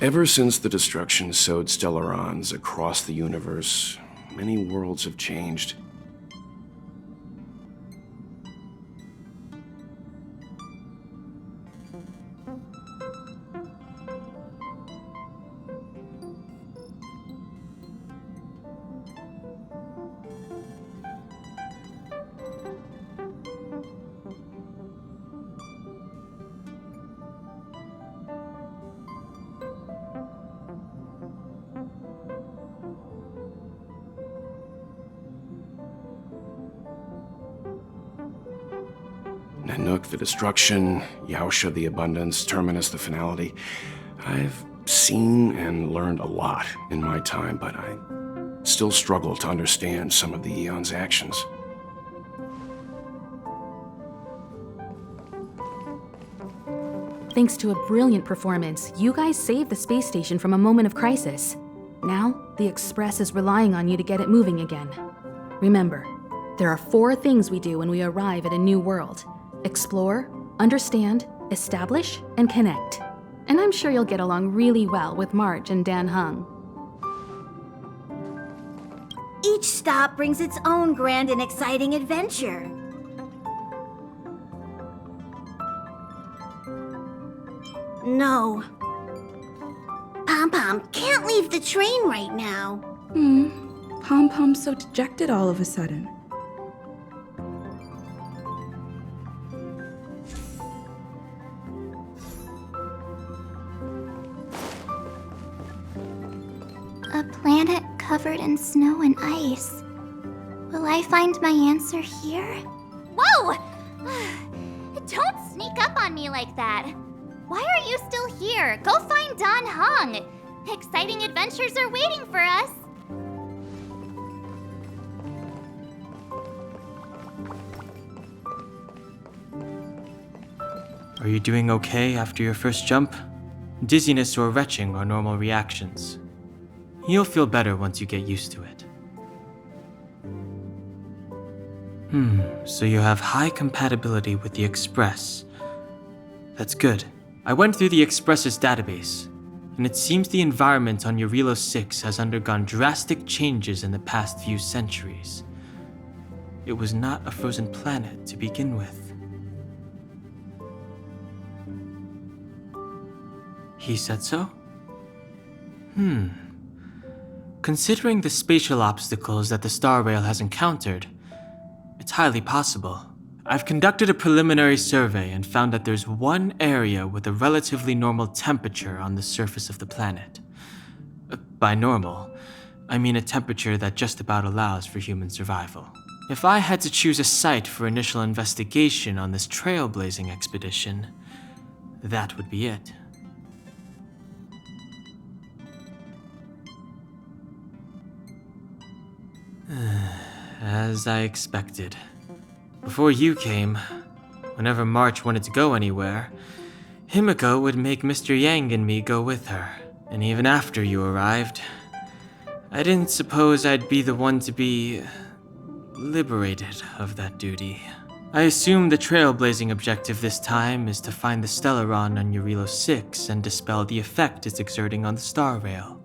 Ever since the destruction sowed stellarons across the universe, many worlds have changed. Nanook, the destruction, Yaosha, the abundance, Terminus, the finality. I've seen and learned a lot in my time, but I still struggle to understand some of the Eon's actions. Thanks to a brilliant performance, you guys saved the space station from a moment of crisis. Now, the Express is relying on you to get it moving again. Remember, there are 4 things we do when we arrive at a new world. Explore, understand, establish, and connect. And I'm sure you'll get along really well with March and Dan Hung. Each stop brings its own grand and exciting adventure. No. Pom-Pom can't leave the train right now. Pom-Pom's so dejected all of a sudden. A planet covered in snow and ice. Will I find my answer here? Whoa! Don't sneak up on me like that. Why are you still here? Go find Dan Hung. Exciting adventures are waiting for us. Are you doing okay after your first jump? Dizziness or retching are normal reactions. You'll feel better once you get used to it. So you have high compatibility with the Express. That's good. I went through the Express's database, and it seems the environment on Eurilo 6 has undergone drastic changes in the past few centuries. It was not a frozen planet to begin with. He said so? Considering the spatial obstacles that the Star Rail has encountered, it's highly possible. I've conducted a preliminary survey and found that there's one area with a relatively normal temperature on the surface of the planet. By normal, I mean a temperature that just about allows for human survival. If I had to choose a site for initial investigation on this trailblazing expedition, that would be it. As I expected. Before you came, whenever March wanted to go anywhere, Himiko would make Mr. Yang and me go with her. And even after you arrived, I didn't suppose I'd be the one to be liberated of that duty. I assume the trailblazing objective this time is to find the Stellaron on Eurilo 6 and dispel the effect it's exerting on the Star Rail.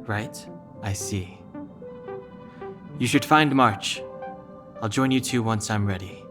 Right? I see. You should find March. I'll join you two once I'm ready.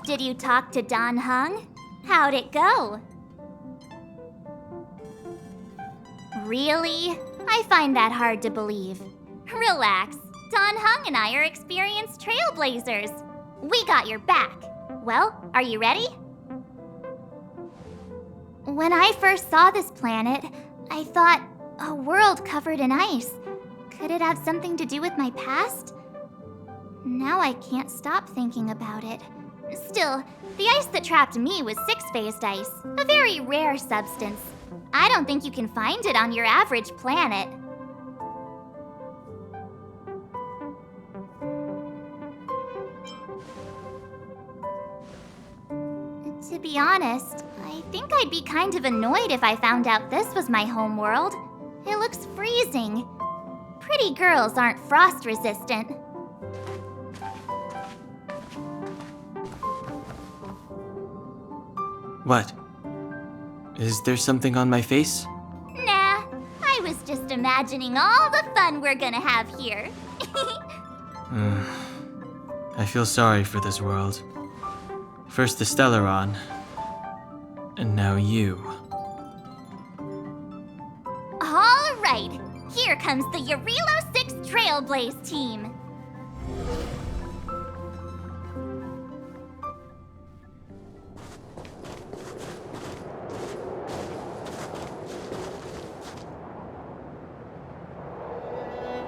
Did you talk to Don Hung? How'd it go? Really? I find that hard to believe. Relax. Don Hung and I are experienced trailblazers. We got your back. Well, are you ready? When I first saw this planet, I thought, a world covered in ice. Could it have something to do with my past? Now I can't stop thinking about it. Still, the ice that trapped me was six-phased ice, a very rare substance. I don't think you can find it on your average planet. To be honest, I think I'd be kind of annoyed if I found out this was my home world. It looks freezing. Pretty girls aren't frost-resistant. What? Is there something on my face? Nah, I was just imagining all the fun we're gonna have here. I feel sorry for this world. First the Stellaron, and now you. All right, here comes the Eurilo 6 Trailblaze team.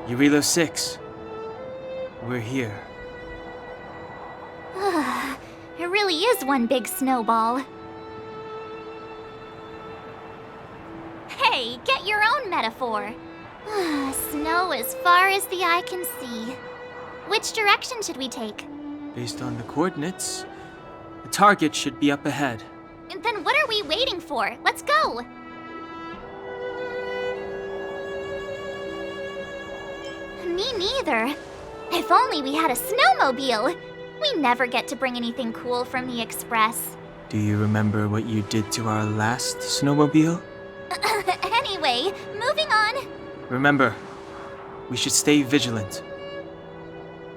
Eurilo 6. We're here. It really is one big snowball. Hey, get your own metaphor. Snow as far as the eye can see. Which direction should we take? Based on the coordinates, the target should be up ahead. Then what are we waiting for? Let's go! Me neither. If only we had a snowmobile. We never get to bring anything cool from the Express. Do you remember what you did to our last snowmobile? Anyway, moving on. Remember, we should stay vigilant.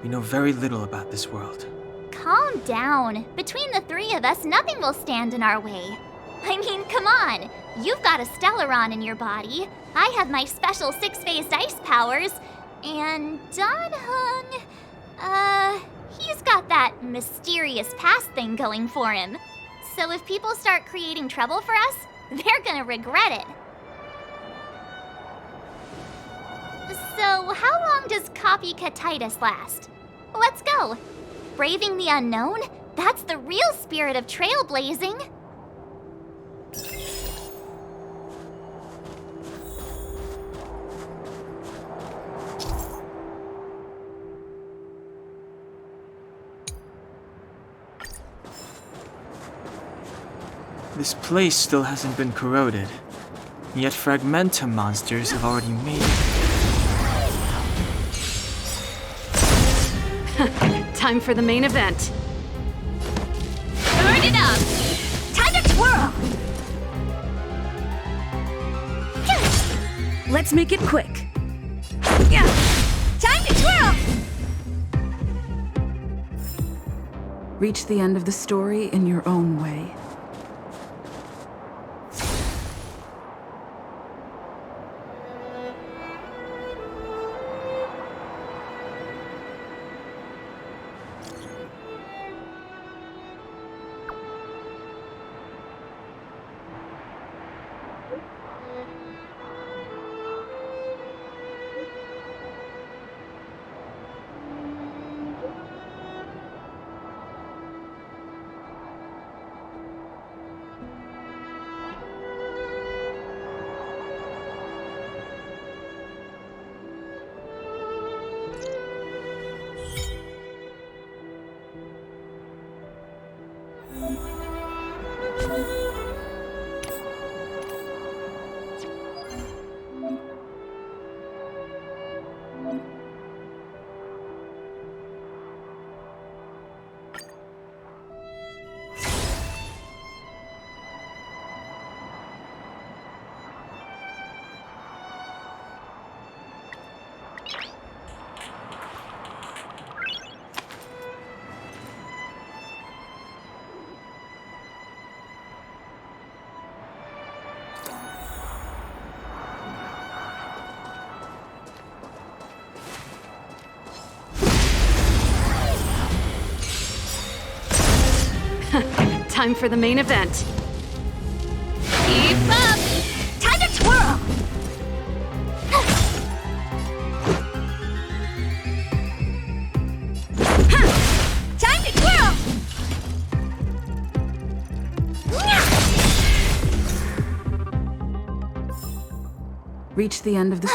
We know very little about this world. Calm down. Between the three of us, nothing will stand in our way. I mean, come on. You've got a Stellaron in your body. I have my special six-phased ice powers. And Don Hung, he's got that mysterious past thing going for him. So if people start creating trouble for us, they're gonna regret it. So how long does copycatitis last? Let's go. Braving the unknown? That's the real spirit of trailblazing. This place still hasn't been corroded, yet Fragmentum monsters have already made it. Time for the main event. Turn it up! Time to twirl! Let's make it quick. Yeah. Time to twirl! Reach the end of the story in your own way. Time for the main event. Keep up! Time to twirl! Time to twirl! Reach the end of the...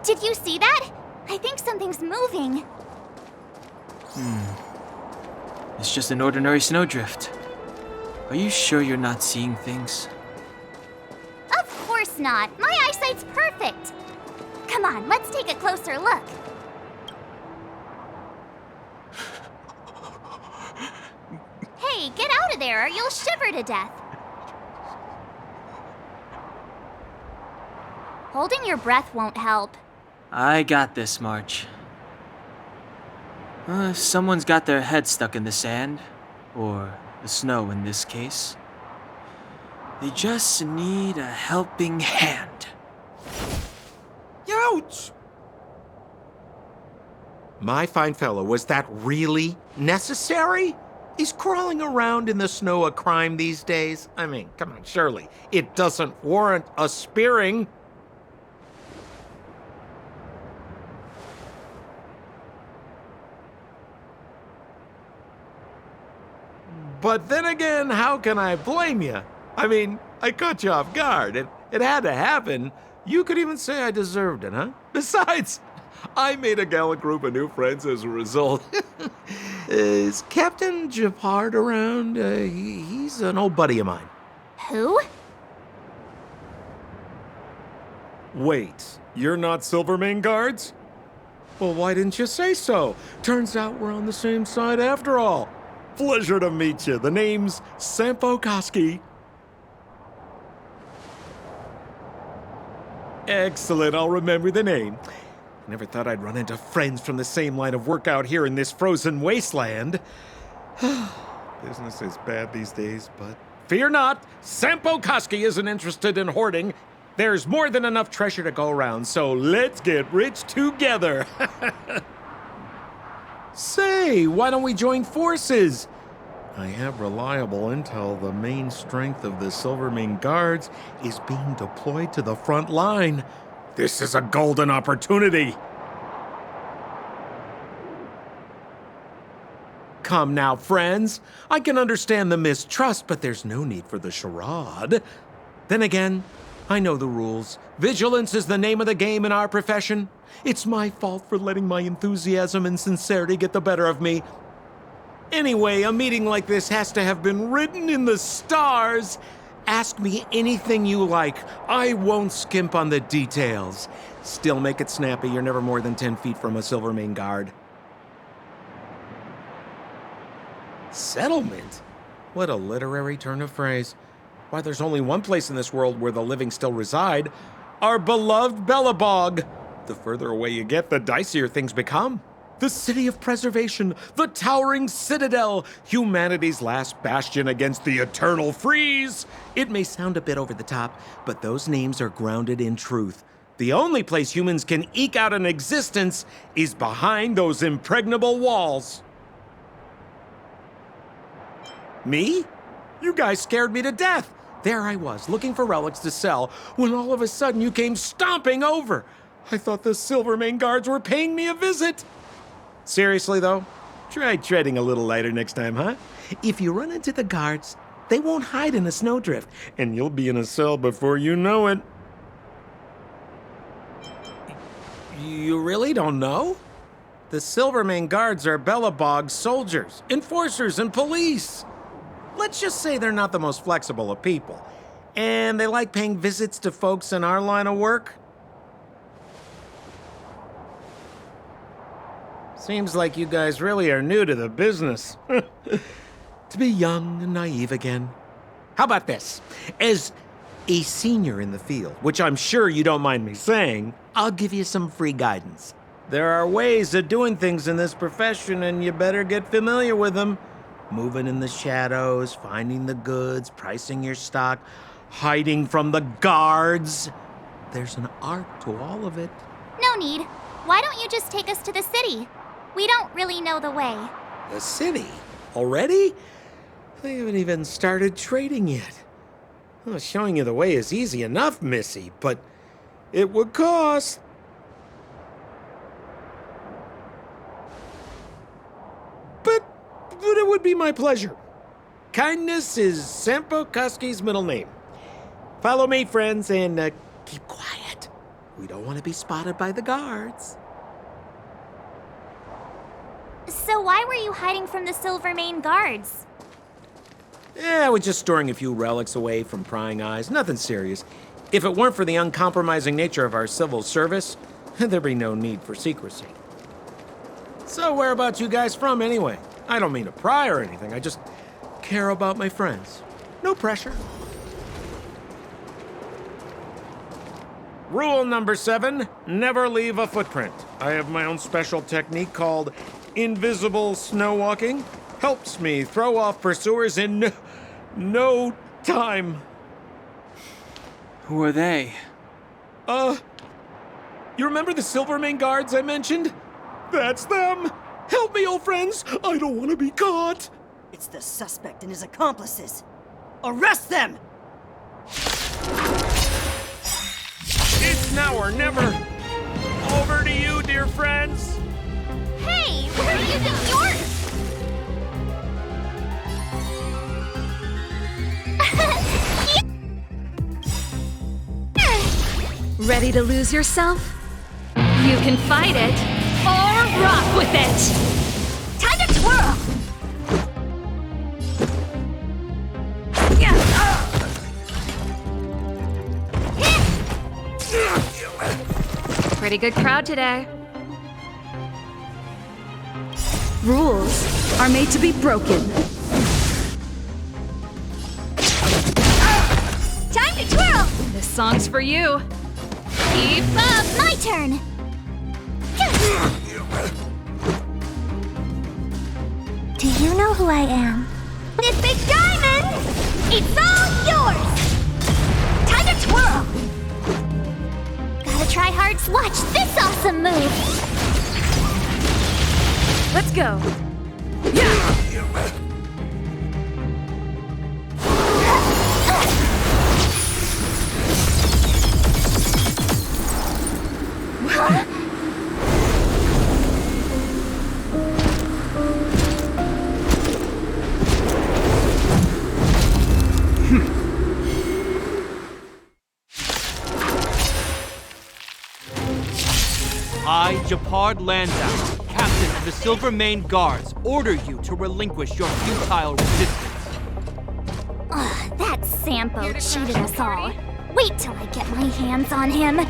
Did you see that? I think something's moving. It's just an ordinary snowdrift. Are you sure you're not seeing things? Of course not. My eyesight's perfect. Come on, let's take a closer look. Hey, get out of there or you'll shiver to death. Holding your breath won't help. I got this, March. If someone's got their head stuck in the sand, or the snow in this case, they just need a helping hand. Ouch! My fine fellow, was that really necessary? Is crawling around in the snow a crime these days? I mean, come on, surely it doesn't warrant a spearing. But then again, how can I blame you? I mean, I caught you off guard. It had to happen. You could even say I deserved it, huh? Besides, I made a gallant group of new friends as a result. Is Captain Japard around? He's an old buddy of mine. Who? Wait, you're not Silvermane Guards? Well, why didn't you say so? Turns out we're on the same side after all. Pleasure to meet you. The name's Sampo Koski. Excellent, I'll remember the name. Never thought I'd run into friends from the same line of work out here in this frozen wasteland. Business is bad these days, but fear not, Sampo Koski isn't interested in hoarding. There's more than enough treasure to go around, so let's get rich together. Say, why don't we join forces? I have reliable intel the main strength of the Silvermane Guards is being deployed to the front line. This is a golden opportunity. Come now, friends. I can understand the mistrust, but there's no need for the charade. Then again, I know the rules. Vigilance is the name of the game in our profession. It's my fault for letting my enthusiasm and sincerity get the better of me. Anyway, a meeting like this has to have been written in the stars. Ask me anything you like. I won't skimp on the details. Still make it snappy. You're never more than 10 feet from a Silvermane Guard. Settlement? What a literary turn of phrase. Why, there's only one place in this world where the living still reside. Our beloved Bellabog. The further away you get, the dicier things become. The city of preservation, the towering citadel, humanity's last bastion against the eternal freeze. It may sound a bit over the top, but those names are grounded in truth. The only place humans can eke out an existence is behind those impregnable walls. Me? You guys scared me to death. There I was, looking for relics to sell, when all of a sudden you came stomping over. I thought the Silvermane Guards were paying me a visit. Seriously, though, try treading a little lighter next time, huh? If you run into the guards, they won't hide in a snowdrift, and you'll be in a cell before you know it. You really don't know? The Silvermane Guards are Bellabog's soldiers, enforcers, and police. Let's just say they're not the most flexible of people, and they like paying visits to folks in our line of work. Seems like you guys really are new to the business. To be young and naive again. How about this? As a senior in the field, which I'm sure you don't mind me saying, I'll give you some free guidance. There are ways of doing things in this profession, and you better get familiar with them. Moving in the shadows, finding the goods, pricing your stock, hiding from the guards. There's an art to all of it. No need. Why don't you just take us to the city? We don't really know the way. The city? Already? They haven't even started trading yet. Well, showing you the way is easy enough, Missy, but it would cost. But it would be my pleasure. Kindness is Sampo Koski's middle name. Follow me, friends, and keep quiet. We don't want to be spotted by the guards. So why were you hiding from the Silvermane guards? I was just storing a few relics away from prying eyes. Nothing serious. If it weren't for the uncompromising nature of our civil service, there'd be no need for secrecy. So whereabouts you guys from, anyway? I don't mean to pry or anything. I just care about my friends. No pressure. Rule number 7, never leave a footprint. I have my own special technique called invisible snow walking. Helps me throw off pursuers in no time. Who are they? You remember the Silvermane guards I mentioned? That's them! Help me, old friends! I don't want to be caught! It's the suspect and his accomplices. Arrest them! It's now or never! Over to you, dear friends! Hey, we're using yours! Ready to lose yourself? You can fight it or rock with it! Time to twirl! Pretty good crowd today. Rules are made to be broken. Time to twirl! This song's for you. Keep up! My turn! Do you know who I am? This big diamond! It's all yours! Time to twirl! Gotta try hard to watch this awesome move! Let's go. I, Japard Landau, captain of the Silvermane Guards, order you to relinquish your futile resistance. Ugh, that Sampo cheated us all. Wait till I get my hands on him.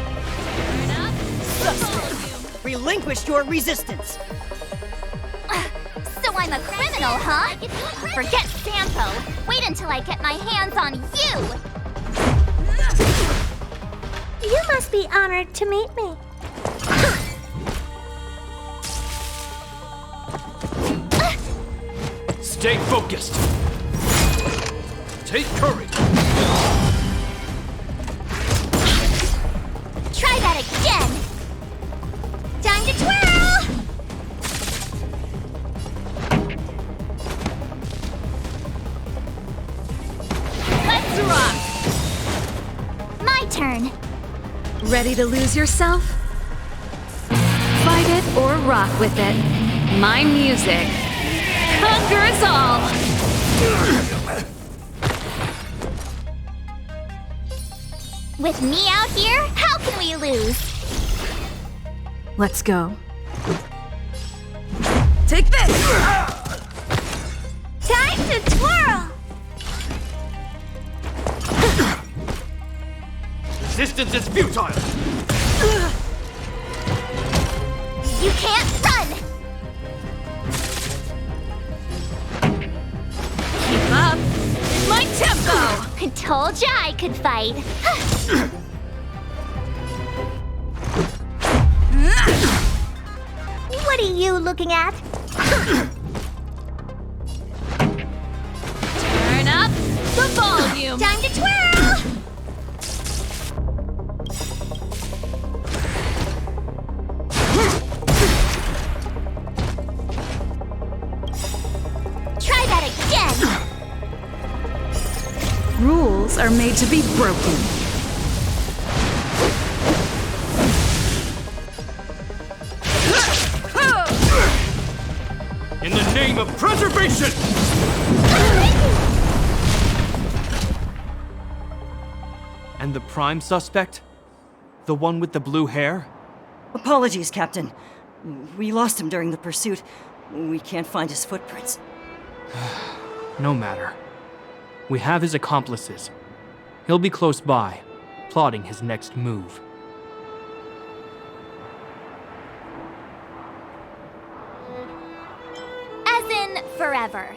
Suspect! Relinquish your resistance! So I'm a criminal, huh? Forget Sampo. Wait until I get my hands on you! You must be honored to meet me. Stay focused. Take courage. Try that again! Time to twirl! Let's rock! My turn. Ready to lose yourself? Fight it or rock with it. My music conquers all! With me out here, how can we lose? Let's go. Take this! Time to twirl! Resistance is futile. You can't run! Keep up! My tempo! I told ya I could fight. What are you looking at? Turn up the volume! Time to twirl! Try that again! made to be broken. In the name of preservation! And the prime suspect? The one with the blue hair? Apologies, Captain. We lost him during the pursuit. We can't find his footprints. No matter. We have his accomplices. He'll be close by, plotting his next move. As in, forever.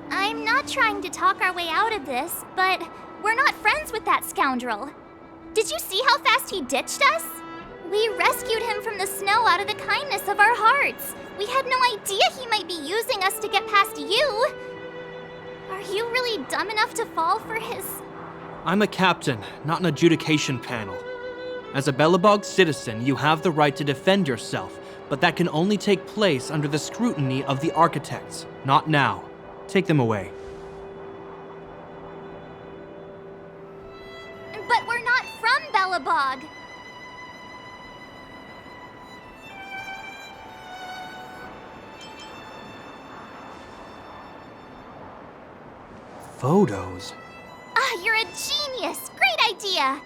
I'm not trying to talk our way out of this, but we're not friends with that scoundrel. Did you see how fast he ditched us? We rescued him from the snow out of the kindness of our hearts. We had no idea he might be using us to get past you. Are you really dumb enough to fall for his... I'm a captain, not an adjudication panel. As a Belobog citizen, you have the right to defend yourself, but that can only take place under the scrutiny of the architects, not now. Take them away. But we're not from Belobog. Photos? Ah, you're a genius! Great idea!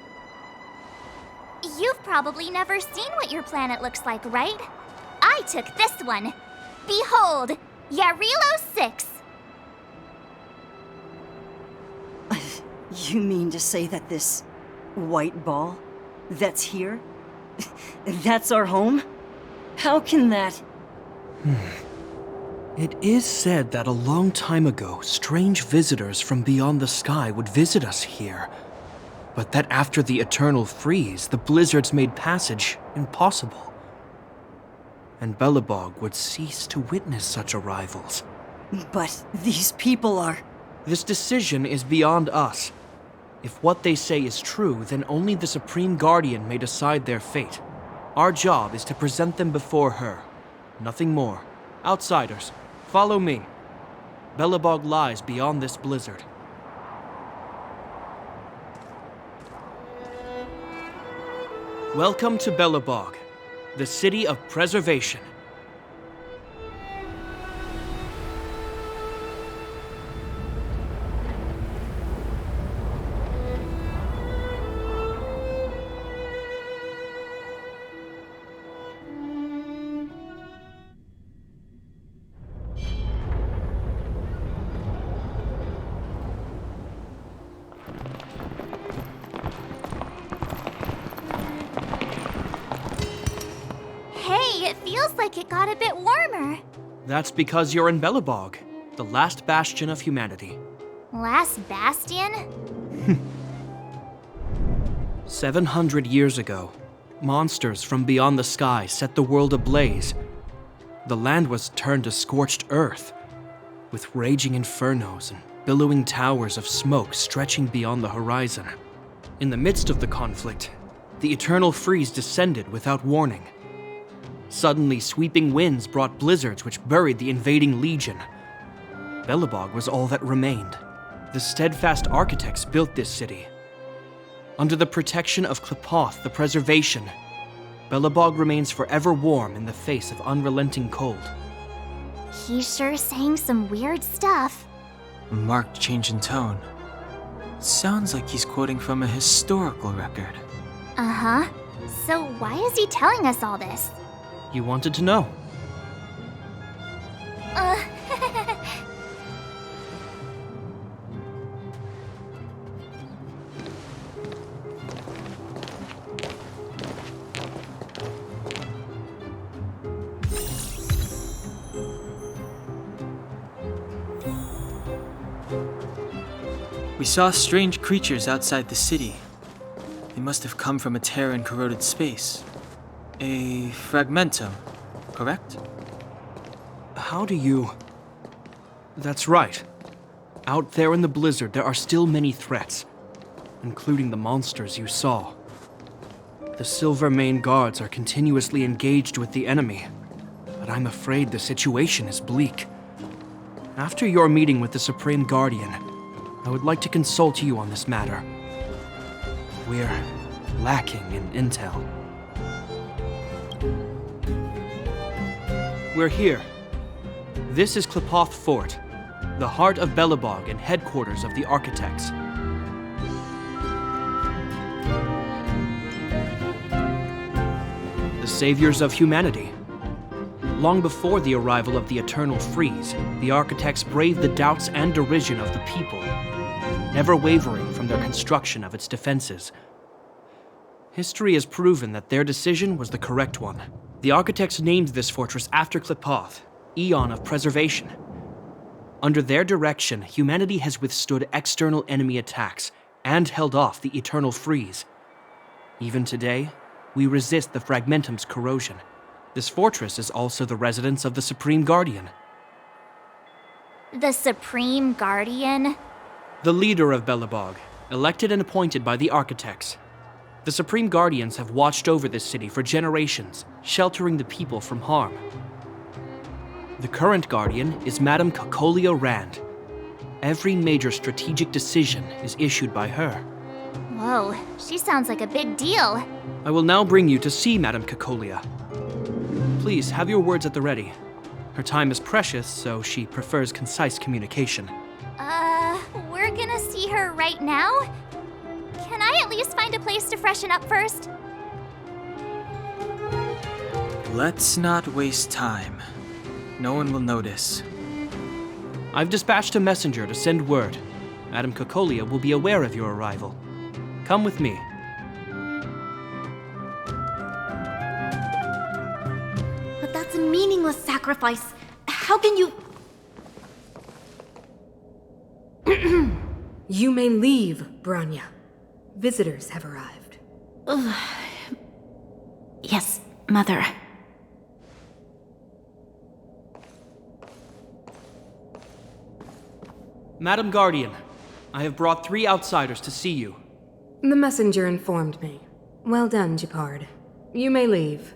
You've probably never seen what your planet looks like, right? I took this one. Behold, Yarilo 6. You mean to say that this white ball that's here, that's our home? How can that... It is said that a long time ago, strange visitors from beyond the sky would visit us here. But that after the eternal freeze, the blizzards made passage impossible. And Belobog would cease to witness such arrivals. But these people are... This decision is beyond us. If what they say is true, then only the Supreme Guardian may decide their fate. Our job is to present them before her. Nothing more. Outsiders, follow me. Belobog lies beyond this blizzard. Welcome to Belobog, the city of preservation. It feels like it got a bit warmer. That's because you're in Belobog, the last bastion of humanity. Last bastion? 700 years ago, monsters from beyond the sky set the world ablaze. The land was turned to scorched earth, with raging infernos and billowing towers of smoke stretching beyond the horizon. In the midst of the conflict, the eternal freeze descended without warning. Suddenly, sweeping winds brought blizzards which buried the invading legion. Belobog was all that remained. The steadfast architects built this city. Under the protection of Klepoth, the preservation, Belobog remains forever warm in the face of unrelenting cold. He's sure saying some weird stuff. A marked change in tone. Sounds like he's quoting from a historical record. Uh-huh. So why is he telling us all this? You wanted to know. We saw strange creatures outside the city. They must have come from a tear-and-corroded space. A fragmentum, correct? How do you... That's right. Out there in the blizzard, there are still many threats, including the monsters you saw. The Silver Mane Guards are continuously engaged with the enemy, but I'm afraid the situation is bleak. After your meeting with the Supreme Guardian, I would like to consult you on this matter. We're lacking in intel. We're here. This is Klipoth Fort, the heart of Belobog and headquarters of the Architects. The saviors of humanity. Long before the arrival of the Eternal Freeze, the Architects braved the doubts and derision of the people, never wavering from their construction of its defenses. History has proven that their decision was the correct one. The Architects named this fortress after Klipoth, Eon of Preservation. Under their direction, humanity has withstood external enemy attacks and held off the Eternal Freeze. Even today, we resist the Fragmentum's corrosion. This fortress is also the residence of the Supreme Guardian. The Supreme Guardian? The leader of Belobog, elected and appointed by the Architects. The Supreme Guardians have watched over this city for generations, sheltering the people from harm. The current Guardian is Madame Cocolia Rand. Every major strategic decision is issued by her. Whoa, she sounds like a big deal. I will now bring you to see Madame Cocolia. Please have your words at the ready. Her time is precious, so she prefers concise communication. We're gonna see her right now? Can I at least find a place to freshen up first? Let's not waste time. No one will notice. I've dispatched a messenger to send word. Madame Cocolia will be aware of your arrival. Come with me. But that's a meaningless sacrifice. How can you... You may leave, Branya. Visitors have arrived. Yes, Mother. Madam Guardian, I have brought 3 outsiders to see you. The messenger informed me. Well done, Gepard. You may leave.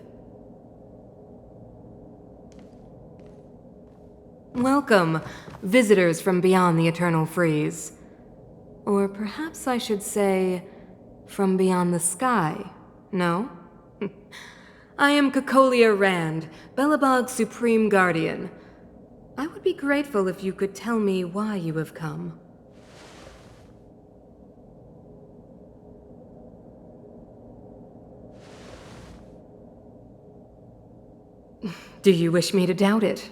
Welcome, visitors from beyond the Eternal Freeze. Or perhaps I should say, from beyond the sky, no? I am Cocolia Rand, Belobog's Supreme Guardian. I would be grateful if you could tell me why you have come. Do you wish me to doubt it?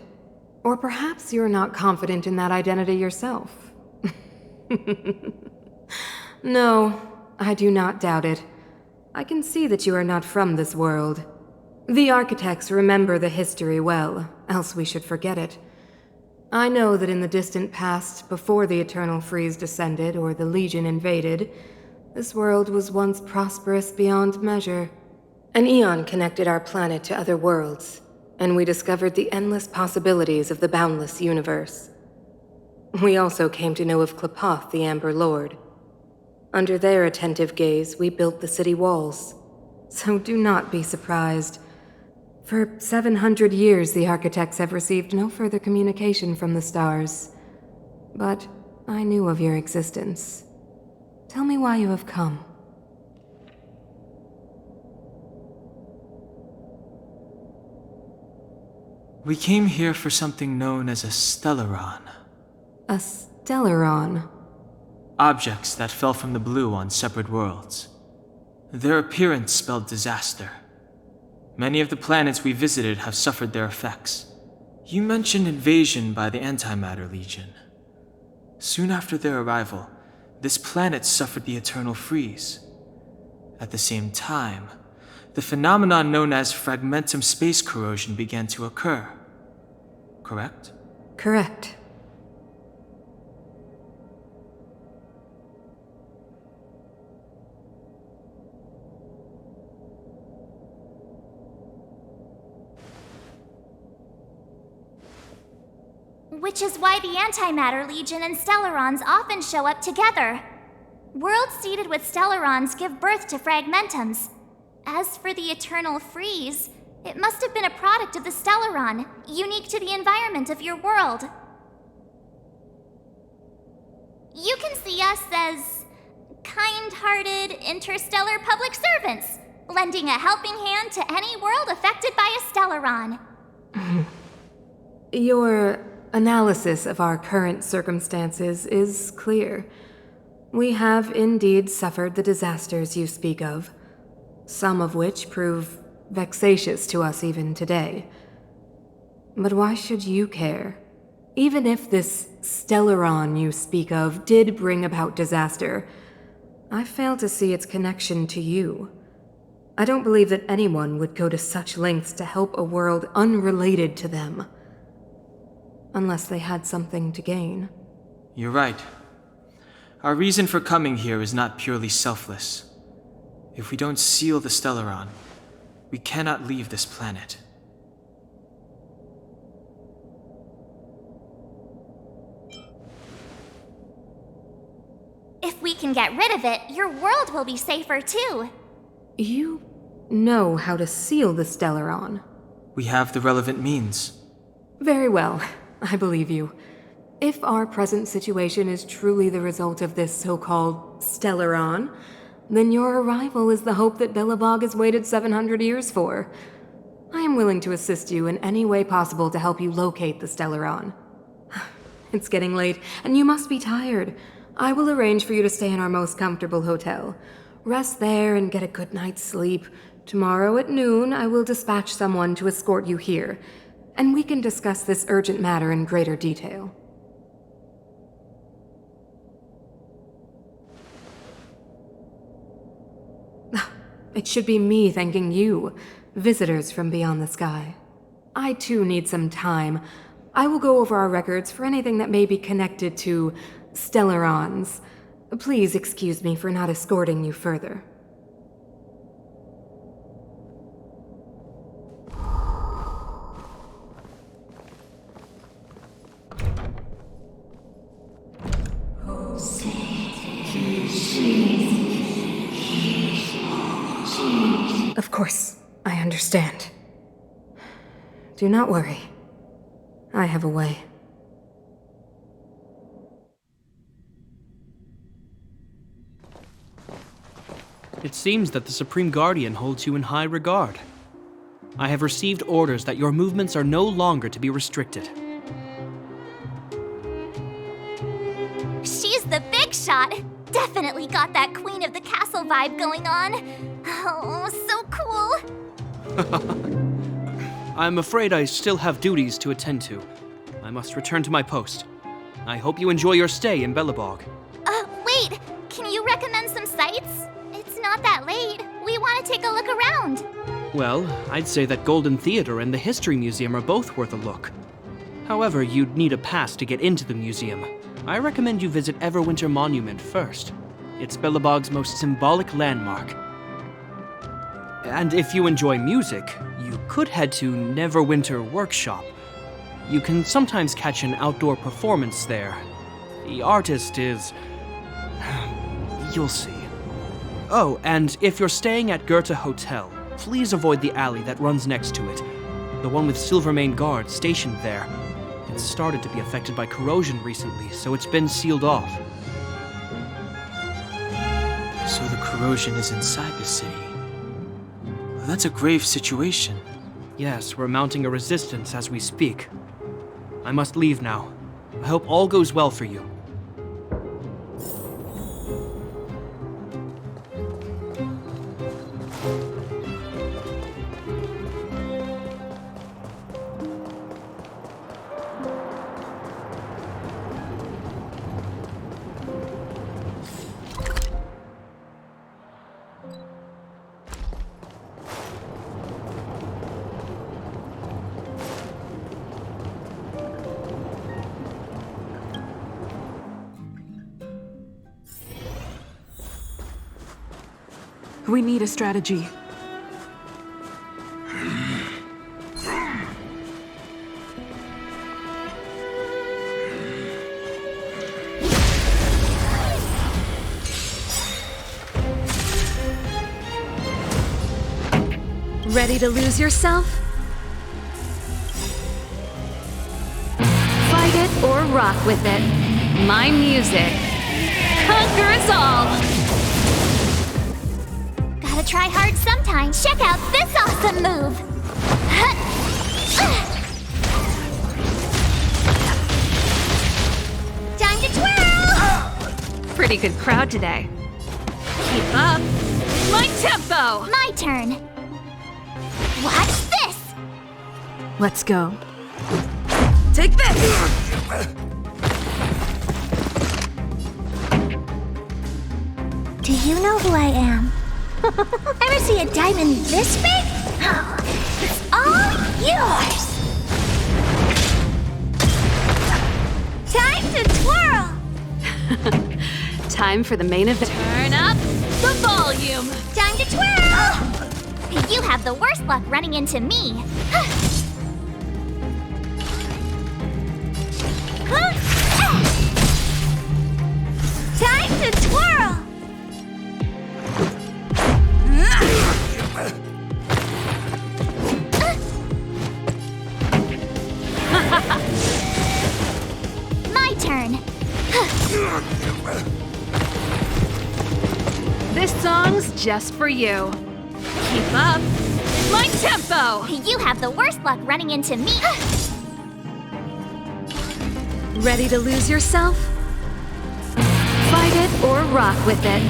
Or perhaps you're not confident in that identity yourself? No, I do not doubt it. I can see that you are not from this world. The Architects remember the history well, else we should forget it. I know that in the distant past, before the Eternal Freeze descended or the Legion invaded, this world was once prosperous beyond measure. An eon connected our planet to other worlds, and we discovered the endless possibilities of the boundless universe. We also came to know of Klipoth, the Amber Lord. Under their attentive gaze, we built the city walls. So do not be surprised. For 700 years, the Architects have received no further communication from the stars. But I knew of your existence. Tell me why you have come. We came here for something known as a Stellaron. A Stellaron? Objects that fell from the blue on separate worlds. Their appearance spelled disaster. Many of the planets we visited have suffered their effects. You mentioned invasion by the Antimatter Legion. Soon after their arrival, this planet suffered the Eternal Freeze. At the same time, the phenomenon known as fragmentum space corrosion began to occur. Correct? Correct. Which is why the Antimatter Legion and Stellarons often show up together. Worlds seeded with Stellarons give birth to Fragmentums. As for the Eternal Freeze, it must have been a product of the Stellaron, unique to the environment of your world. You can see us as kind-hearted interstellar public servants, lending a helping hand to any world affected by a Stellaron. Your analysis of our current circumstances is clear. We have indeed suffered the disasters you speak of, some of which prove vexatious to us even today. But why should you care? Even if this Stellaron you speak of did bring about disaster, I fail to see its connection to you. I don't believe that anyone would go to such lengths to help a world unrelated to them. Unless they had something to gain. You're right. Our reason for coming here is not purely selfless. If we don't seal the Stellaron, we cannot leave this planet. If we can get rid of it, your world will be safer too. You know how to seal the Stellaron. We have the relevant means. Very well, I believe you. If our present situation is truly the result of this so-called Stellaron, then your arrival is the hope that Belobog has waited 700 years for. I am willing to assist you in any way possible to help you locate the Stellaron. It's getting late, and you must be tired. I will arrange for you to stay in our most comfortable hotel. Rest there and get a good night's sleep. Tomorrow at noon, I will dispatch someone to escort you here, and we can discuss this urgent matter in greater detail. It should be me thanking you, visitors from beyond the sky. I too need some time. I will go over our records for anything that may be connected to Stellarons. Please excuse me for not escorting you further. Of course, I understand. Do not worry. I have a way. It seems that the Supreme Guardian holds you in high regard. I have received orders that your movements are no longer to be restricted. She's the big shot! Definitely got that Queen of the Castle vibe going on. Oh, so cool! I'm afraid I still have duties to attend to. I must return to my post. I hope you enjoy your stay in Belobog. Wait! Can you recommend some sites? It's not that late. We want to take a look around. Well, I'd say that Golden Theater and the History Museum are both worth a look. However, you'd need a pass to get into the museum. I recommend you visit Everwinter Monument first. It's Belobog's most symbolic landmark. And if you enjoy music, you could head to Neverwinter Workshop. You can sometimes catch an outdoor performance there. The artist is... you'll see. Oh, and if you're staying at Goethe Hotel, please avoid the alley that runs next to it. The one with Silvermane guards stationed there. It's started to be affected by corrosion recently, so it's been sealed off. So the corrosion is inside the city. Well, that's a grave situation. Yes, we're mounting a resistance as we speak. I must leave now. I hope all goes well for you. We need a strategy. Ready to lose yourself? Fight it or rock with it. My music Conquer us all! Gotta try hard sometimes. Check out this awesome move! Time to twirl! Pretty good crowd today. Keep up! My tempo! My turn. Watch this! Let's go. Take this! Do you know who I am? Ever see a diamond this big? Oh, it's all yours! Time to twirl! Time for the main event. Turn up the volume! Time to twirl! You have the worst luck running into me. Time to twirl! My turn. This song's just for you. Keep up! My tempo! You have the worst luck running into me. Ready to lose yourself? Fight it or rock with it.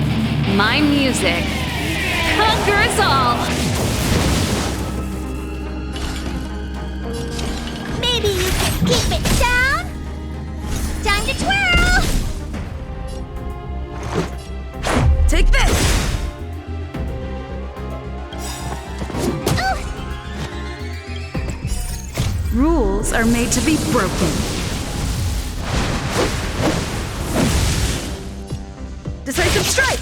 My music. Conquer us all! Maybe you can keep it down? Time to twirl! Take this! Rules are made to be broken. Decisive strike!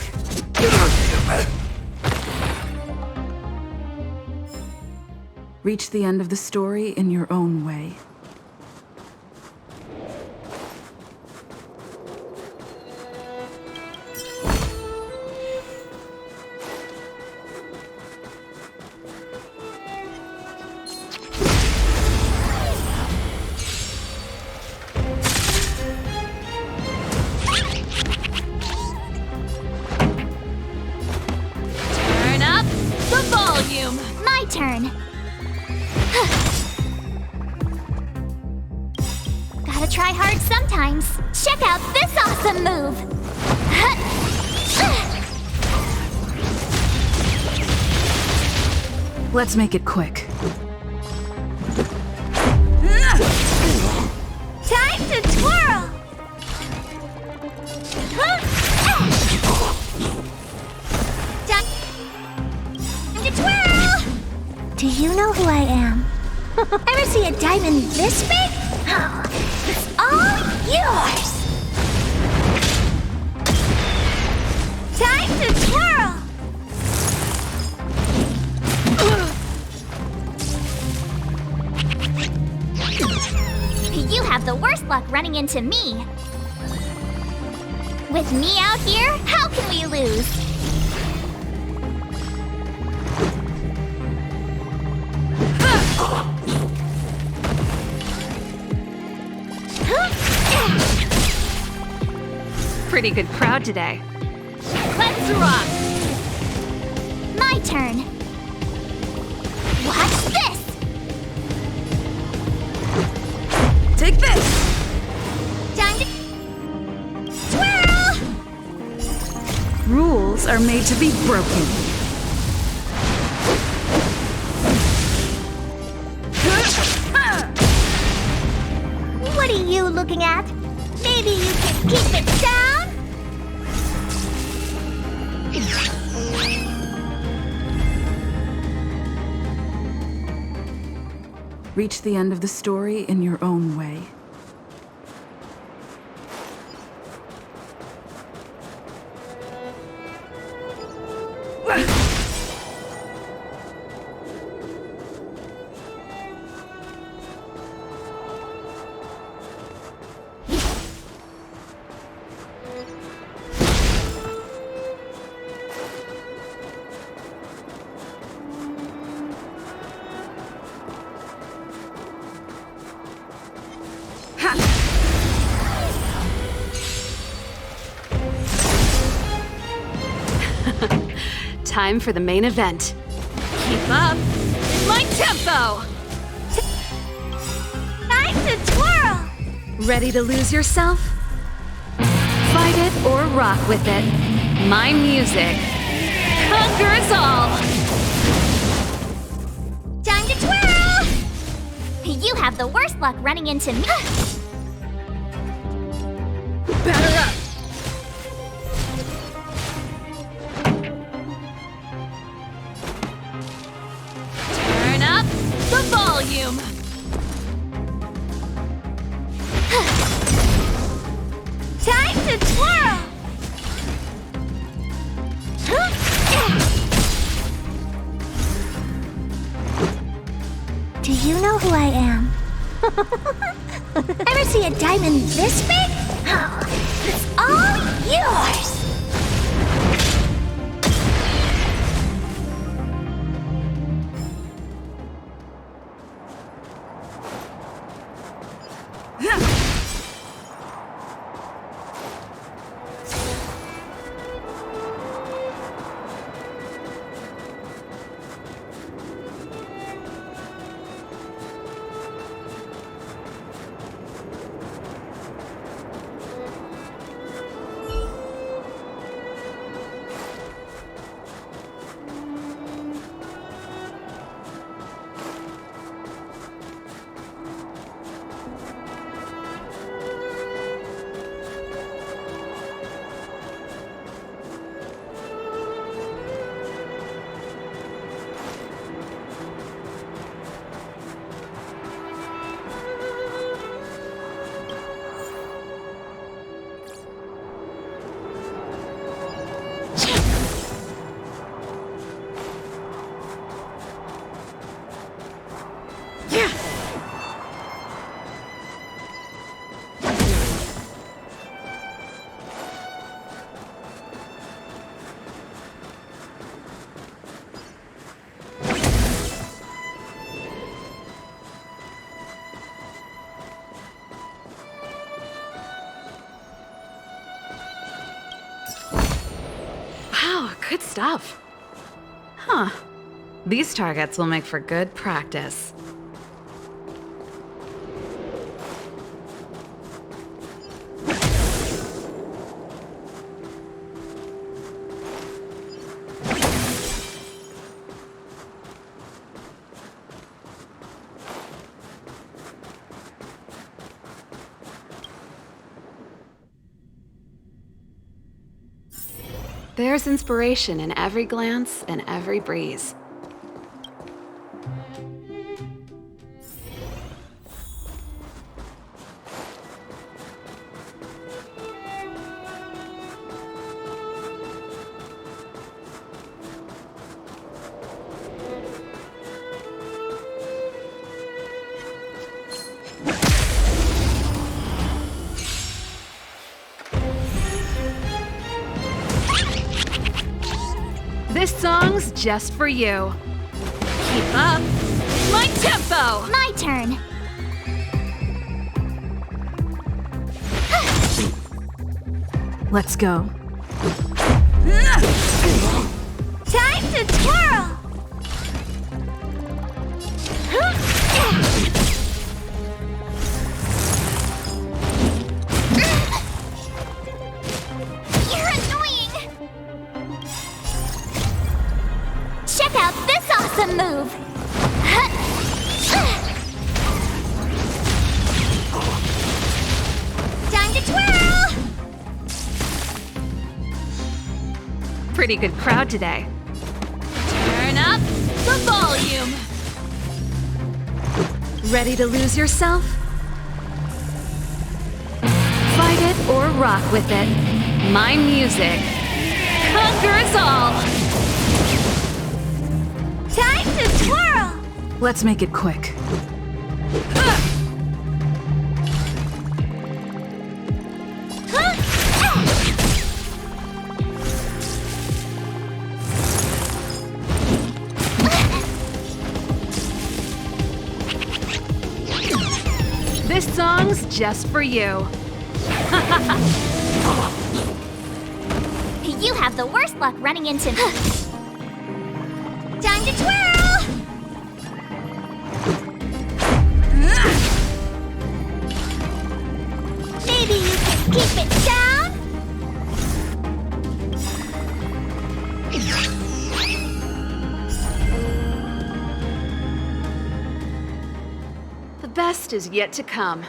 Reach the end of the story in your own way. Turn up the volume! My turn. Gotta try hard sometimes. Check out this awesome move. Let's make it quick. Time to twirl! Time to twirl! Do you know who I am? Ever see a diamond this big? Oh, it's all yours! Time to twirl! You have the worst luck running into me. With me out here, how can we lose? Pretty good crowd today. Let's rock! My turn. Watch this! Take this! Time to twirl! Rules are made to be broken. What are you looking at? Maybe you can keep it down? Reach the end of the story in your own way. Time for the main event. Keep up my tempo! Time to twirl! Ready to lose yourself? Fight it or rock with it. My music conquers all! Time to twirl! You have the worst luck running into me. Batter up! Turn up the volume! Time to twirl! Do you know who I am? Ever see a diamond this big? Oh, it's all yours! Wow, good stuff. Huh. These targets will make for good practice. There's inspiration in every glance and every breeze. This song's just for you. Keep up my tempo! My turn. Let's go. Time to twirl! You're annoying! Check out this awesome move! Time to twirl! Pretty good crowd today. Turn up the volume! Ready to lose yourself? Fight it or rock with it. My music conquers all! Time to twirl! Let's make it quick. This song's just for you. You have the worst luck running into me. Time to twirl! Maybe you can keep it down? The best is yet to come.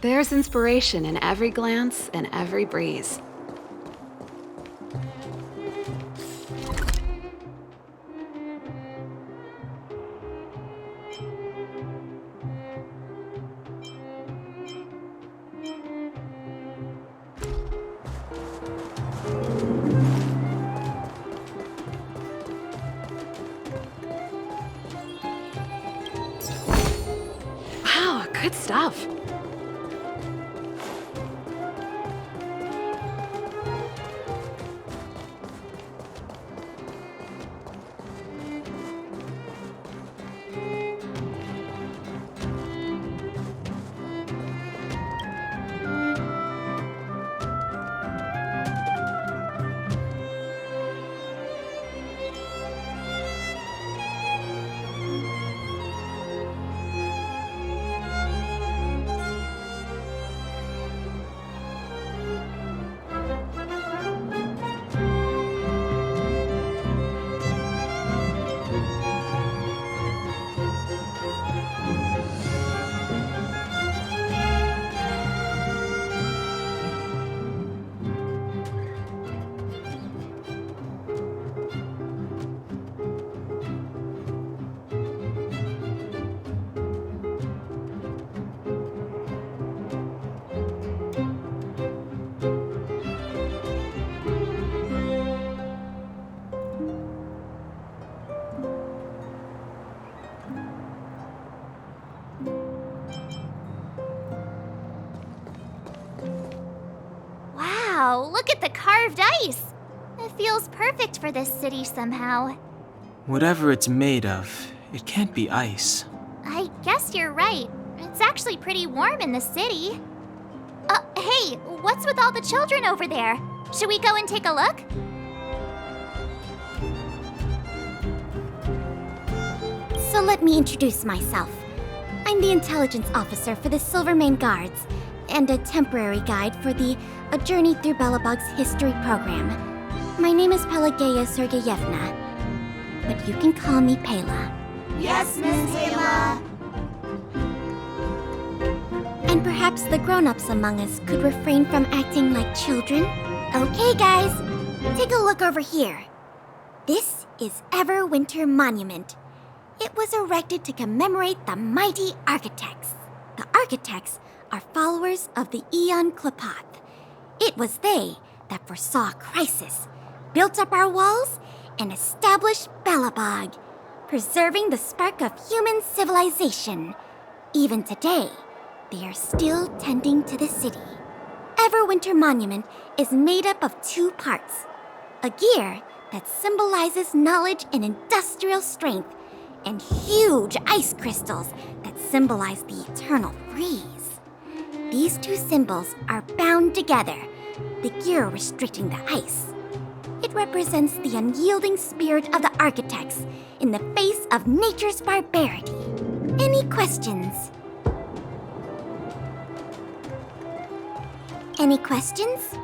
There's inspiration in every glance and every breeze. Wow, good stuff. Wow, look at the carved ice! It feels perfect for this city somehow. Whatever it's made of, it can't be ice. I guess you're right. It's actually pretty warm in the city. Hey, what's with all the children over there? Should we go and take a look? So let me introduce myself. I'm the intelligence officer for the Silvermane Guards, and a temporary guide for the A Journey Through Belobog's history program. My name is Pelageya Sergeyevna, but you can call me Pela. Yes, Miss Pela. And perhaps the grown-ups among us could refrain from acting like children. Okay, guys, take a look over here. This is Everwinter Monument. It was erected to commemorate the mighty architects. The architects are followers of the Aeon Klapoth. It was they that foresaw crisis, built up our walls, and established Belobog, preserving the spark of human civilization. Even today, they are still tending to the city. Everwinter Monument is made up of two parts. A gear that symbolizes knowledge and industrial strength, and huge ice crystals that symbolize the eternal freeze. These two symbols are bound together, the gear restricting the ice. It represents the unyielding spirit of the architects in the face of nature's barbarity. Any questions? Any questions?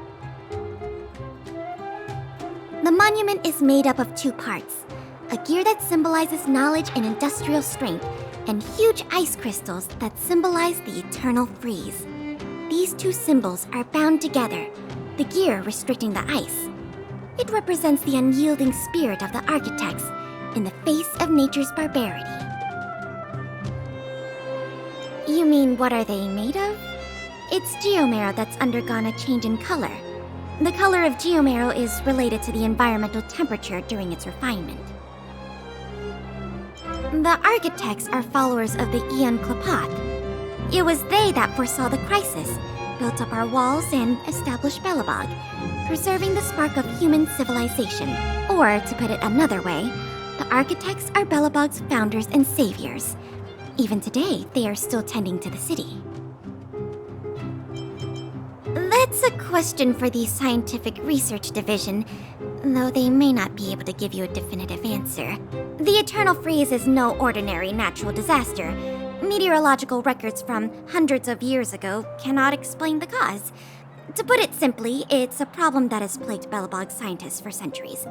The monument is made up of two parts. A gear that symbolizes knowledge and industrial strength, and huge ice crystals that symbolize the eternal freeze. These two symbols are bound together, the gear restricting the ice. It represents the unyielding spirit of the architects in the face of nature's barbarity. You mean, what are they made of? It's geomarrow that's undergone a change in color. The color of geomarrow is related to the environmental temperature during its refinement. The architects are followers of the Aeon Klapoth. It was they that foresaw the crisis, built up our walls, and established Belobog, preserving the spark of human civilization. Or, to put it another way, the architects are Belobog's founders and saviors. Even today, they are still tending to the city. That's a question for the Scientific Research Division, though they may not be able to give you a definitive answer. The Eternal Freeze is no ordinary natural disaster. Meteorological records from hundreds of years ago cannot explain the cause. To put it simply, it's a problem that has plagued Belobog scientists for centuries.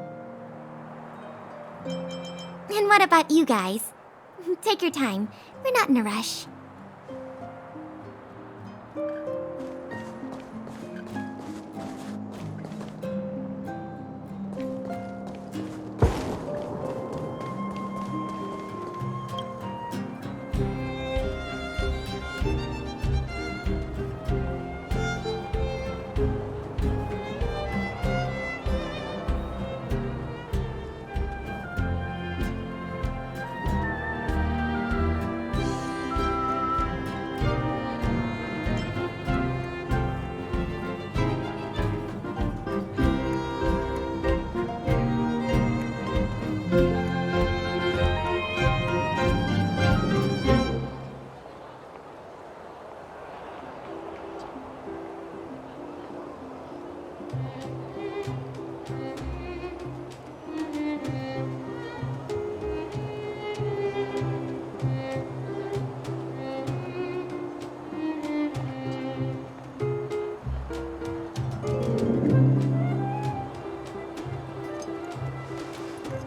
And what about you guys? Take your time. We're not in a rush.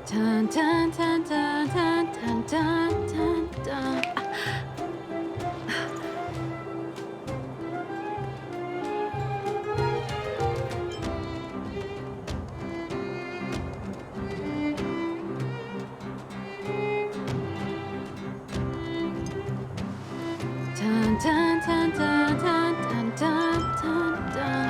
Dun, dun, dun, dun, dun, dun, dun, dun, dun. Dun, dun, dun, dun, dun, dun, dun, dun, dun.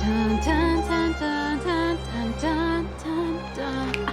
Dun, dun, dun, dun, dun, dun, dun, dun, dun.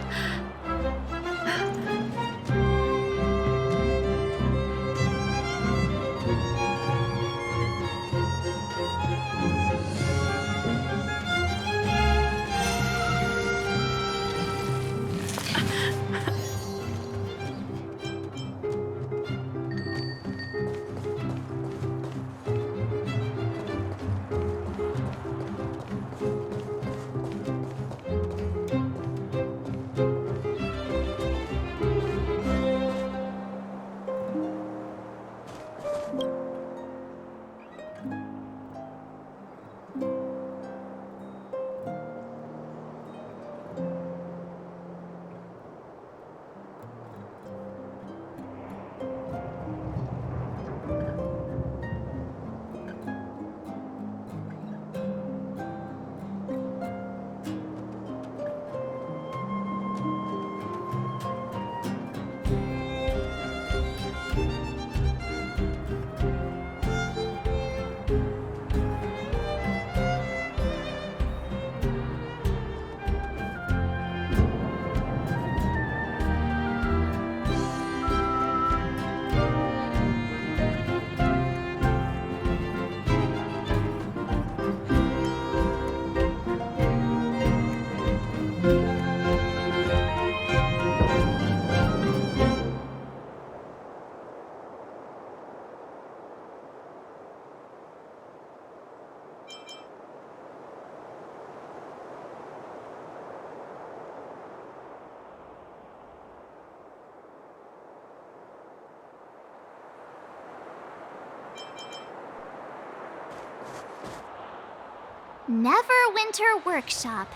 Neverwinter Workshop.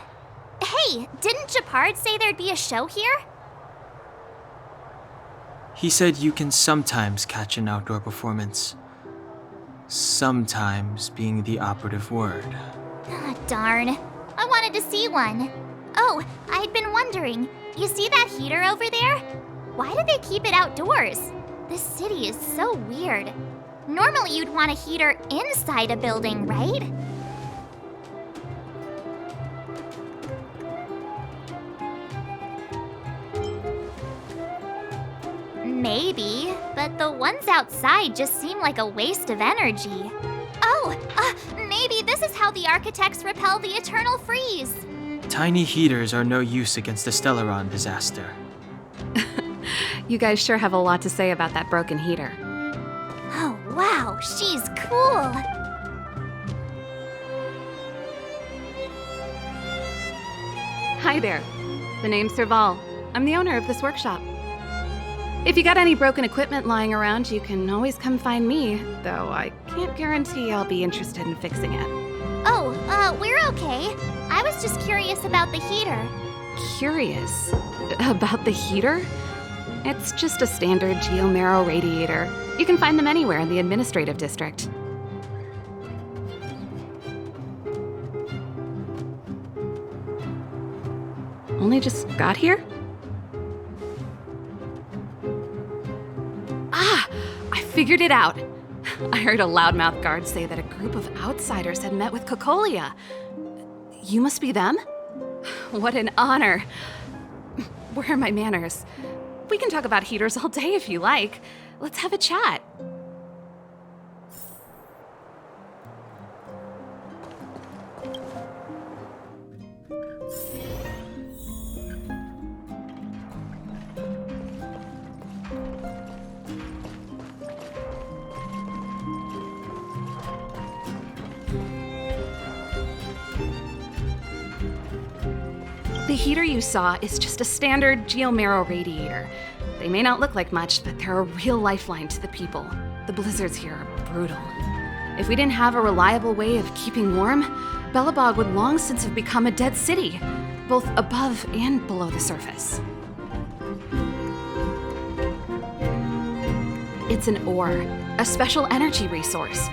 Hey, didn't Japard say there'd be a show here? He said you can sometimes catch an outdoor performance. Sometimes being the operative word. Ah, darn. I wanted to see one. Oh, I'd been wondering. You see that heater over there? Why do they keep it outdoors? This city is so weird. Normally you'd want a heater inside a building, right? Maybe, but the ones outside just seem like a waste of energy. Oh, maybe this is how the architects repel the eternal freeze. Tiny heaters are no use against the Stellaron disaster. You guys sure have a lot to say about that broken heater. Oh, wow, she's cool. Hi there. The name's Serval. I'm the owner of this workshop. If you got any broken equipment lying around, you can always come find me, though I can't guarantee I'll be interested in fixing it. Oh, we're okay. I was just curious about the heater. Curious? About the heater? It's just a standard geomarrow radiator. You can find them anywhere in the administrative district. Only just got here? Ah! I figured it out! I heard a loudmouth guard say that a group of outsiders had met with Cocolia. You must be them? What an honor. Where are my manners? We can talk about heaters all day if you like. Let's have a chat. The heater you saw is just a standard geomarrow radiator. They may not look like much, but they're a real lifeline to the people. The blizzards here are brutal. If we didn't have a reliable way of keeping warm, Belobog would long since have become a dead city, both above and below the surface. It's an ore, a special energy resource.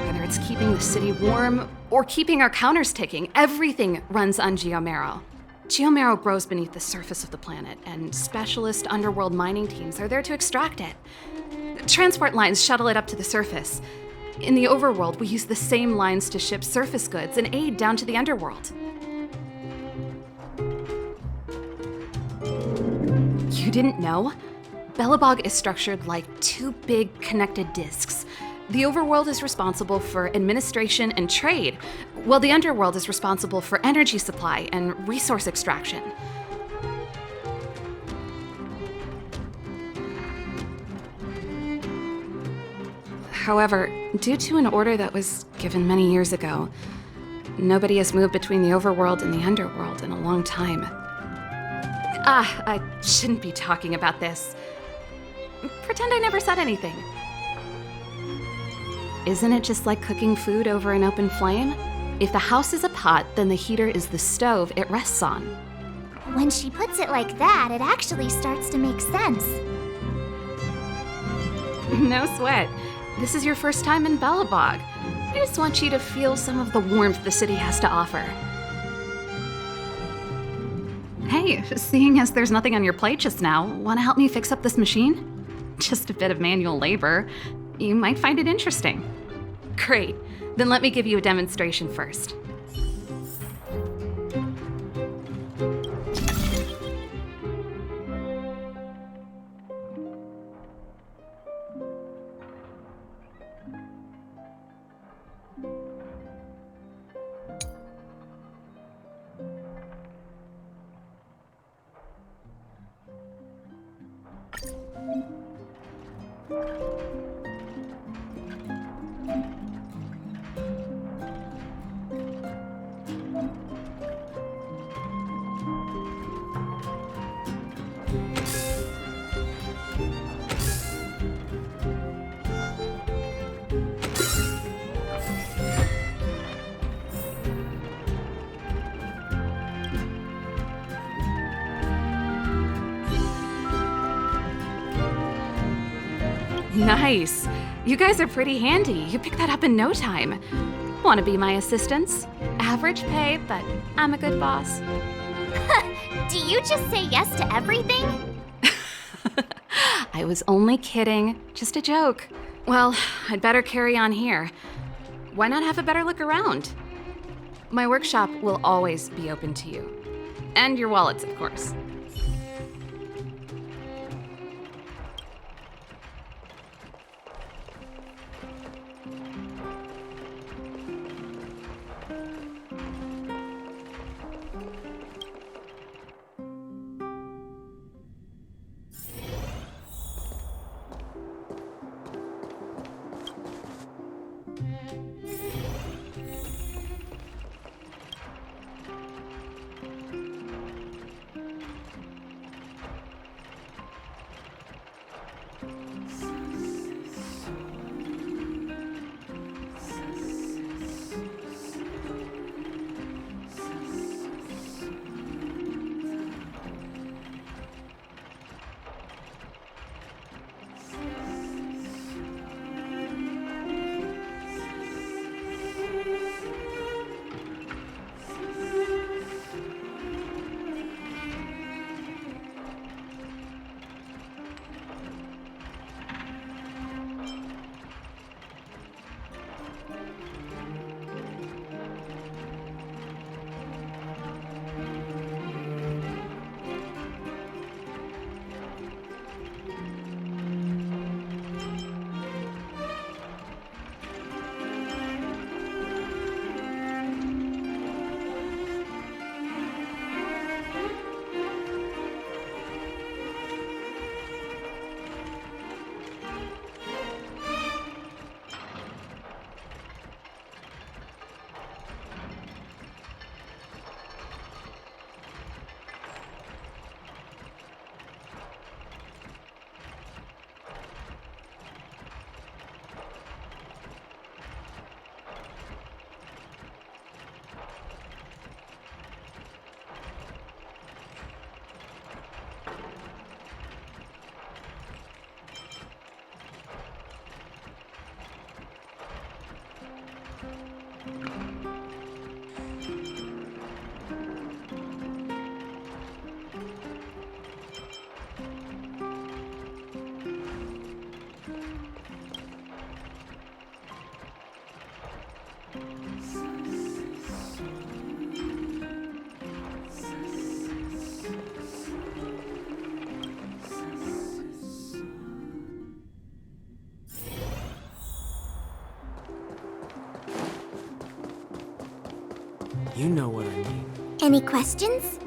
Whether it's keeping the city warm or keeping our counters ticking, everything runs on geomarrow. Geomarrow grows beneath the surface of the planet, and specialist underworld mining teams are there to extract it. Transport lines shuttle it up to the surface. In the overworld, we use the same lines to ship surface goods and aid down to the underworld. You didn't know? Belobog is structured like two big connected discs. The overworld is responsible for administration and trade, while the underworld is responsible for energy supply and resource extraction. However, due to an order that was given many years ago, nobody has moved between the overworld and the underworld in a long time. I shouldn't be talking about this. Pretend I never said anything. Isn't it just like cooking food over an open flame? If the house is a pot, then the heater is the stove it rests on. When she puts it like that, it actually starts to make sense. No sweat. This is your first time in Belobog. I just want you to feel some of the warmth the city has to offer. Hey, seeing as there's nothing on your plate just now, want to help me fix up this machine? Just a bit of manual labor. You might find it interesting. Great. Then let me give you a demonstration first. Nice. You guys are pretty handy. You picked that up in no time. Want to be my assistants? Average pay, but I'm a good boss. Do you just say yes to everything? I was only kidding. Just a joke. Well, I'd better carry on here. Why not have a better look around? My workshop will always be open to you. And your wallets, of course. You know what I mean. Any questions?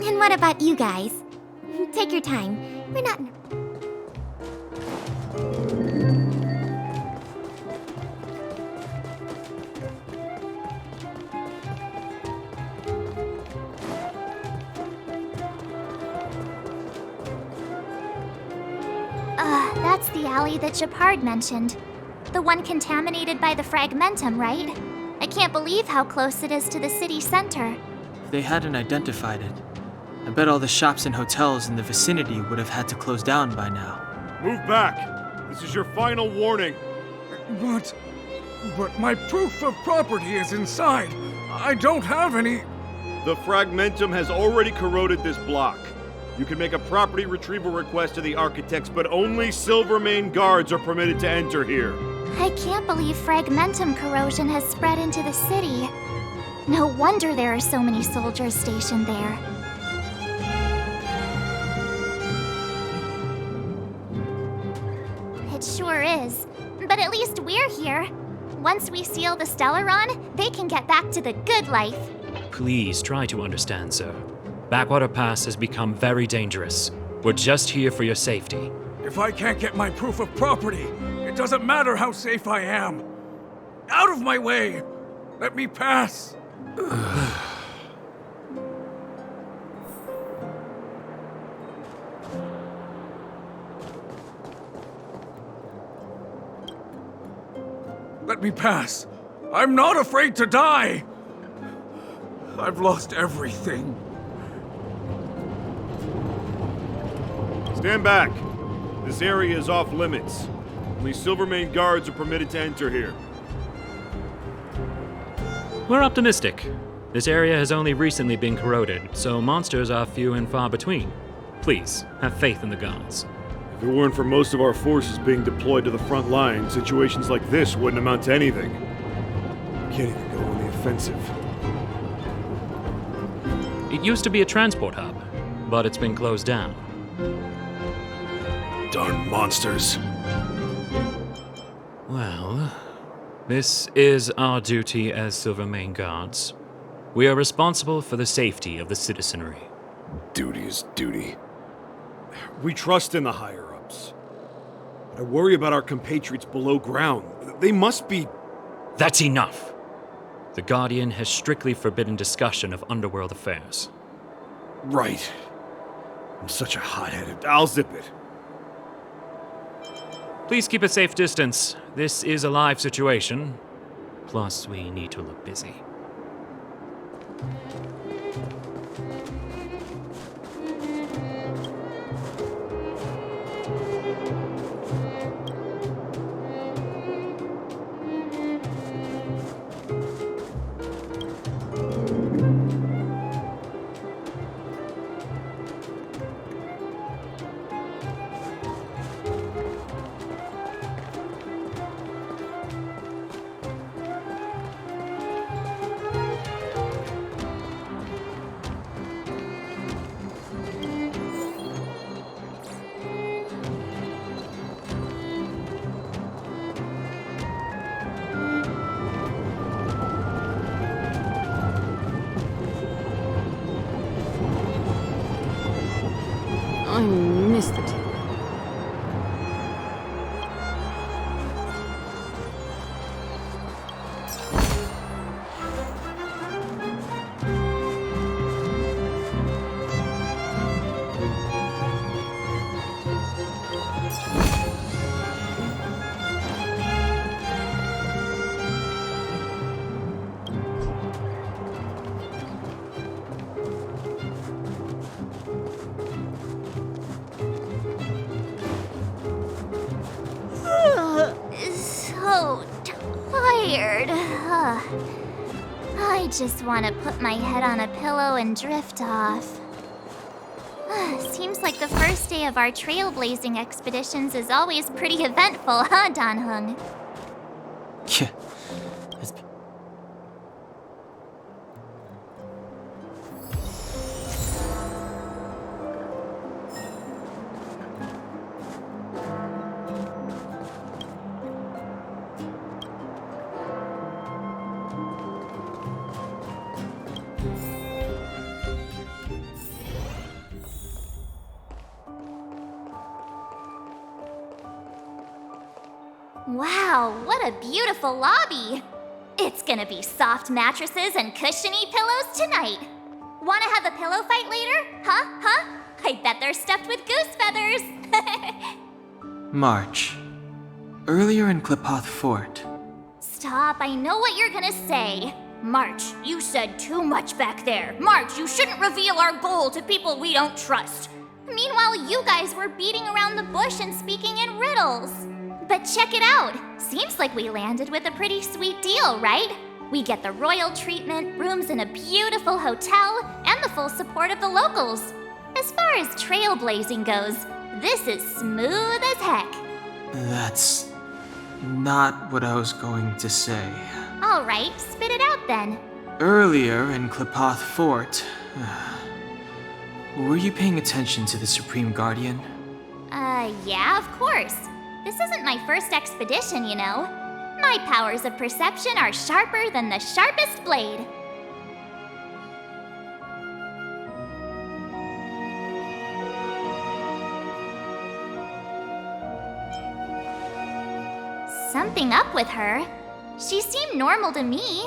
And what about you guys? Take your time. We're not. That's the alley that Shepard mentioned. The one contaminated by the fragmentum, right? I can't believe how close it is to the city center. If they hadn't identified it, I bet all the shops and hotels in the vicinity would have had to close down by now. Move back! This is your final warning. But my proof of property is inside. I don't have any. The fragmentum has already corroded this block. You can make a property retrieval request to the architects, but only Silvermane guards are permitted to enter here. I can't believe fragmentum corrosion has spread into the city. No wonder there are so many soldiers stationed there. It sure is. But at least we're here. Once we seal the Stellaron, they can get back to the good life. Please try to understand, sir. Backwater Pass has become very dangerous. We're just here for your safety. If I can't get my proof of property, it doesn't matter how safe I am. Out of my way! Let me pass! Let me pass. I'm not afraid to die! I've lost everything. Stand back. This area is off limits. Only Silvermane guards are permitted to enter here. We're optimistic. This area has only recently been corroded, so monsters are few and far between. Please, have faith in the gods. If it weren't for most of our forces being deployed to the front line, situations like this wouldn't amount to anything. Can't even go on the offensive. It used to be a transport hub, but it's been closed down. Darn monsters. Well, this is our duty as Silvermane guards. We are responsible for the safety of the citizenry. Duty is duty. We trust in the higher-ups. But I worry about our compatriots below ground. They must be... That's enough! The Guardian has strictly forbidden discussion of underworld affairs. Right. I'm such a hot-headed... I'll zip it. Please keep a safe distance. This is a live situation. Plus, we need to look busy. I missed it. So tired. I just want to put my head on a pillow and drift off. Seems like the first day of our trailblazing expeditions is always pretty eventful, huh, Dan-hung? Yeah. Wow, what a beautiful lobby! It's gonna be soft mattresses and cushiony pillows tonight. Wanna have a pillow fight later? Huh? I bet they're stuffed with goose feathers! March. Earlier in Klipoth Fort. Stop, I know what you're gonna say. March, you said too much back there. March, you shouldn't reveal our goal to people we don't trust. Meanwhile, you guys were beating around the bush and speaking in riddles. But check it out. Seems like we landed with a pretty sweet deal, right? We get the royal treatment, rooms in a beautiful hotel, and the full support of the locals. As far as trailblazing goes, this is smooth as heck. That's not what I was going to say. All right, spit it out then. Earlier in Klipoth Fort, were you paying attention to the Supreme Guardian? Yeah, of course. This isn't my first expedition, you know. My powers of perception are sharper than the sharpest blade. Something up with her. She seemed normal to me.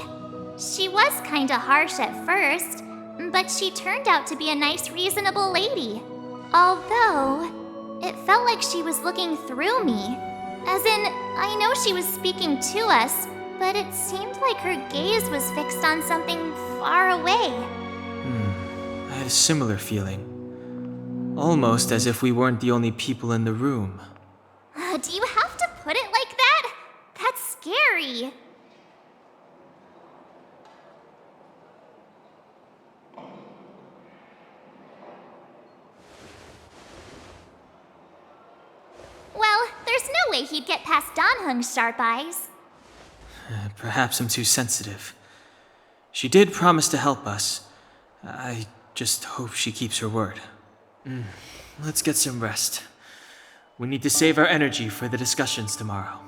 She was kinda harsh at first, but she turned out to be a nice, reasonable lady. Although, it felt like she was looking through me. As in, I know she was speaking to us, but it seemed like her gaze was fixed on something far away. I had a similar feeling. Almost as if we weren't the only people in the room. Do you have to put it like that? That's scary. Well, there's no way he'd get past Dan-hung's sharp eyes. Perhaps I'm too sensitive. She did promise to help us. I just hope she keeps her word. Let's get some rest. We need to save our energy for the discussions tomorrow.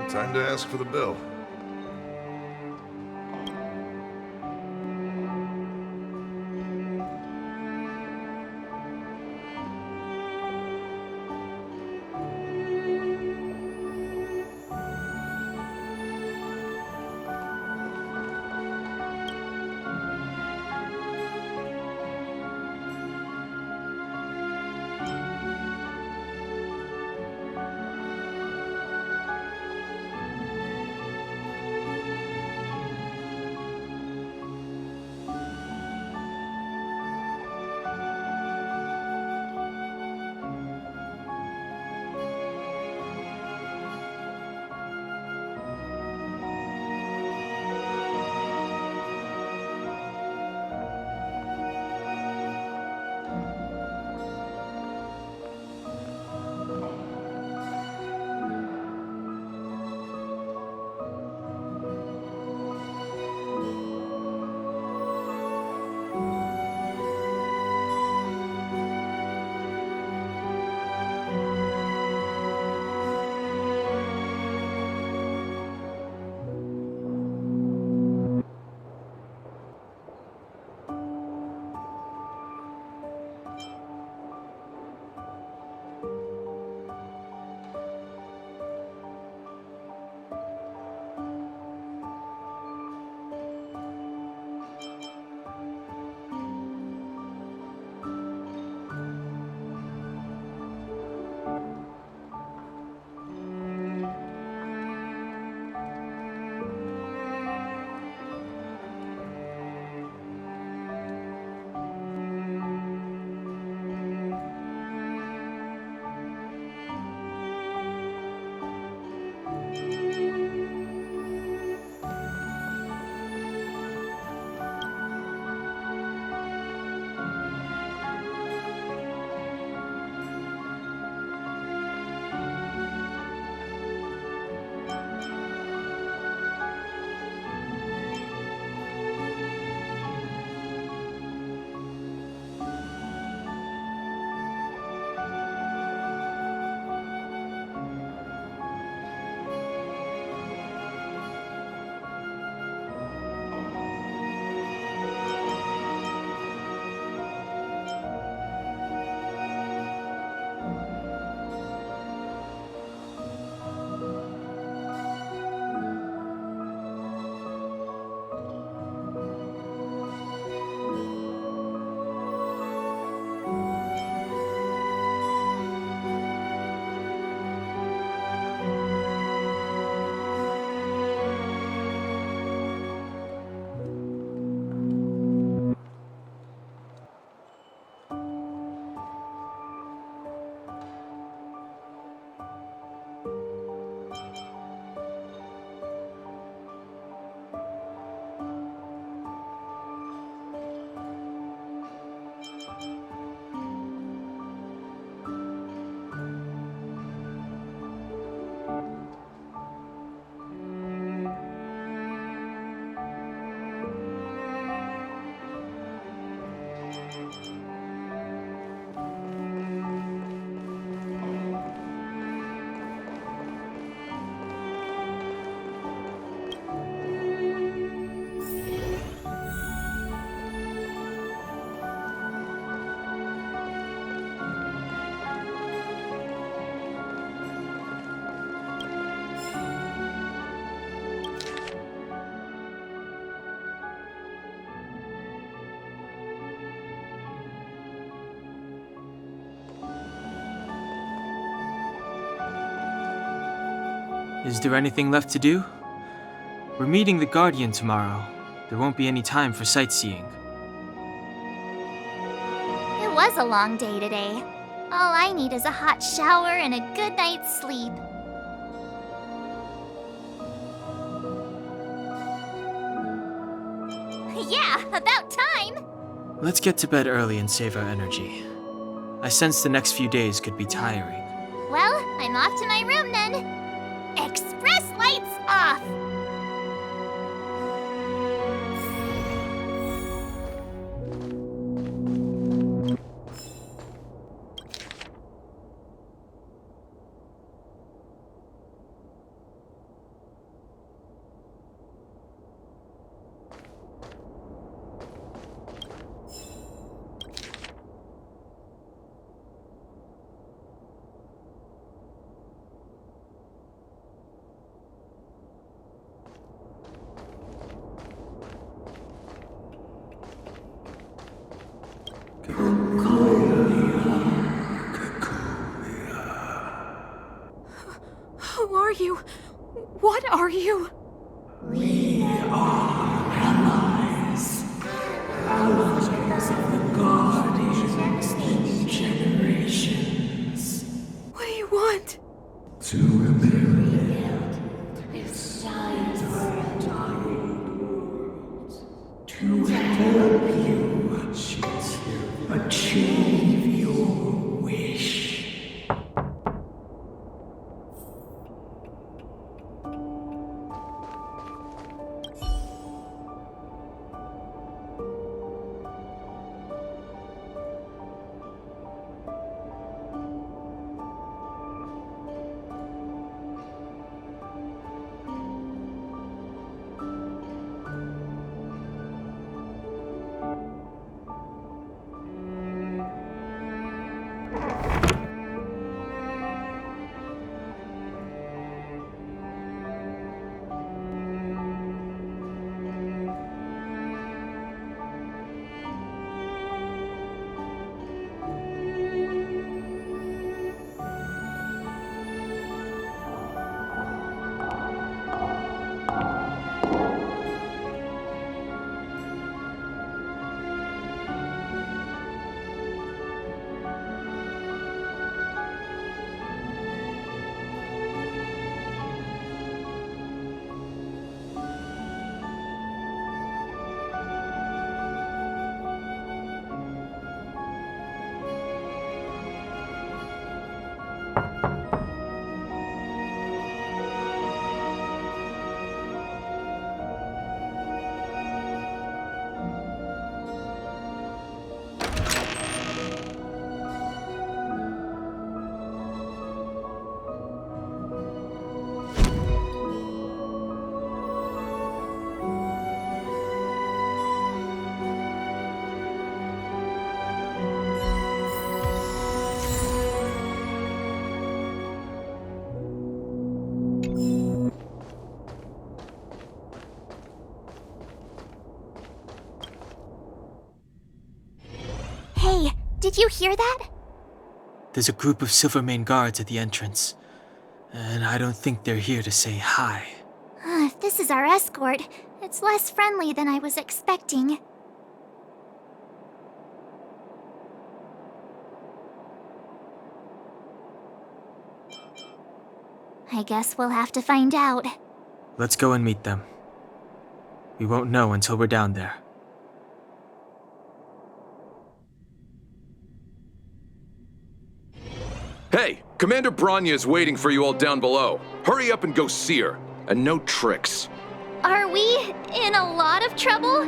Time to ask for the bill. Is there anything left to do? We're meeting the Guardian tomorrow. There won't be any time for sightseeing. It was a long day today. All I need is a hot shower and a good night's sleep. Yeah, about time! Let's get to bed early and save our energy. I sense the next few days could be tiring. Well, I'm off to my room then. Express lights off! Who are you? What are you? We are allies. Allies of the Guardians in generations. What do you want? To rebuild this giant to help you achieve your wish. Hey, did you hear that? There's a group of Silvermane guards at the entrance, and I don't think they're here to say hi. If this is our escort, it's less friendly than I was expecting. I guess we'll have to find out. Let's go and meet them. We won't know until we're down there. Hey, Commander Branya is waiting for you all down below. Hurry up and go see her. And no tricks. Are we in a lot of trouble?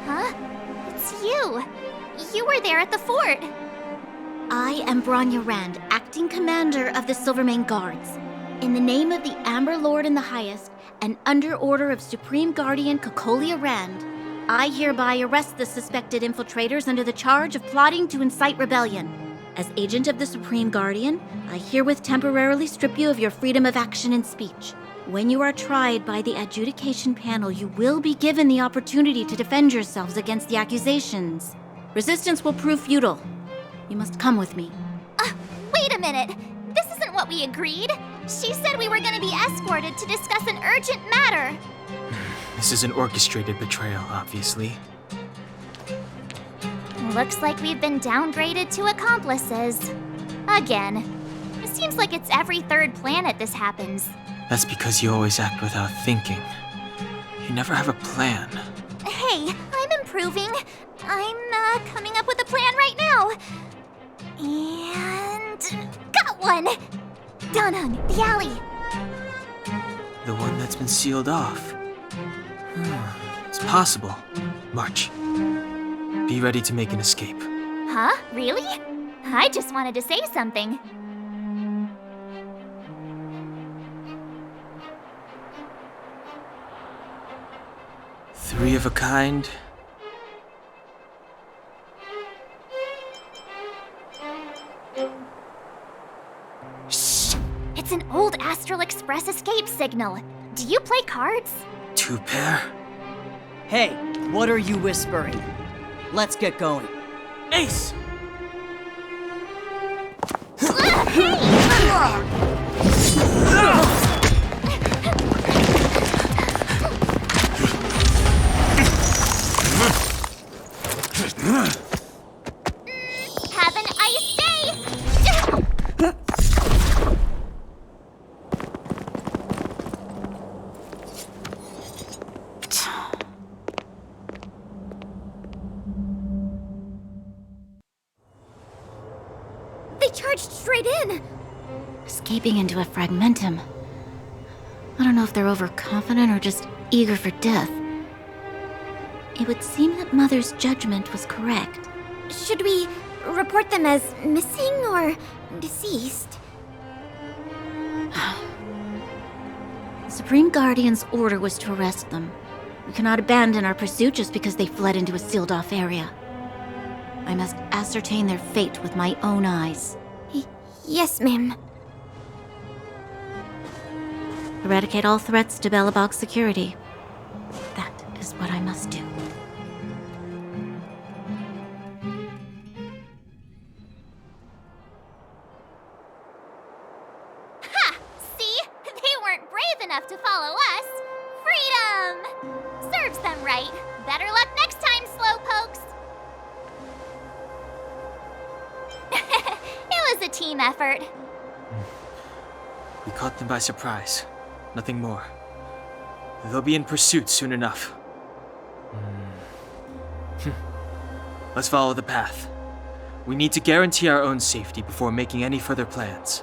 Huh? It's you. You were there at the fort. I am Branya Rand, acting commander of the Silvermane Guards. In the name of the Amber Lord in the Highest, and under order of Supreme Guardian Cocolia Rand, I hereby arrest the suspected infiltrators under the charge of plotting to incite rebellion. As agent of the Supreme Guardian, I herewith temporarily strip you of your freedom of action and speech. When you are tried by the adjudication panel, you will be given the opportunity to defend yourselves against the accusations. Resistance will prove futile. You must come with me. Wait a minute. This isn't what we agreed. She said we were gonna be escorted to discuss an urgent matter. This is an orchestrated betrayal, obviously. Looks like we've been downgraded to accomplices. Again. It seems like it's every third planet this happens. That's because you always act without thinking. You never have a plan. Hey, I'm improving. I'm coming up with a plan right now. And got one! Donung, the alley. The one that's been sealed off. It's possible. March. Be ready to make an escape. Huh? Really? I just wanted to say something. Three of a kind. Shh! It's an old Astral Express escape signal. Do you play cards? 2 pair? Hey, what are you whispering? Let's get going. Ace! Have an ice day! They charged straight in! Escaping into a fragmentum. I don't know if they're overconfident or just eager for death. It would seem that Mother's judgment was correct. Should we report them as missing or deceased? The Supreme Guardian's order was to arrest them. We cannot abandon our pursuit just because they fled into a sealed-off area. I must ascertain their fate with my own eyes. Yes, ma'am. Eradicate all threats to Belobog's security. That is what I must do. Ha! See? They weren't brave enough to follow us. Freedom! Serves them right. Better luck next time, slowpokes. It was a team effort. We caught them by surprise. Nothing more. They'll be in pursuit soon enough. Let's follow the path. We need to guarantee our own safety before making any further plans.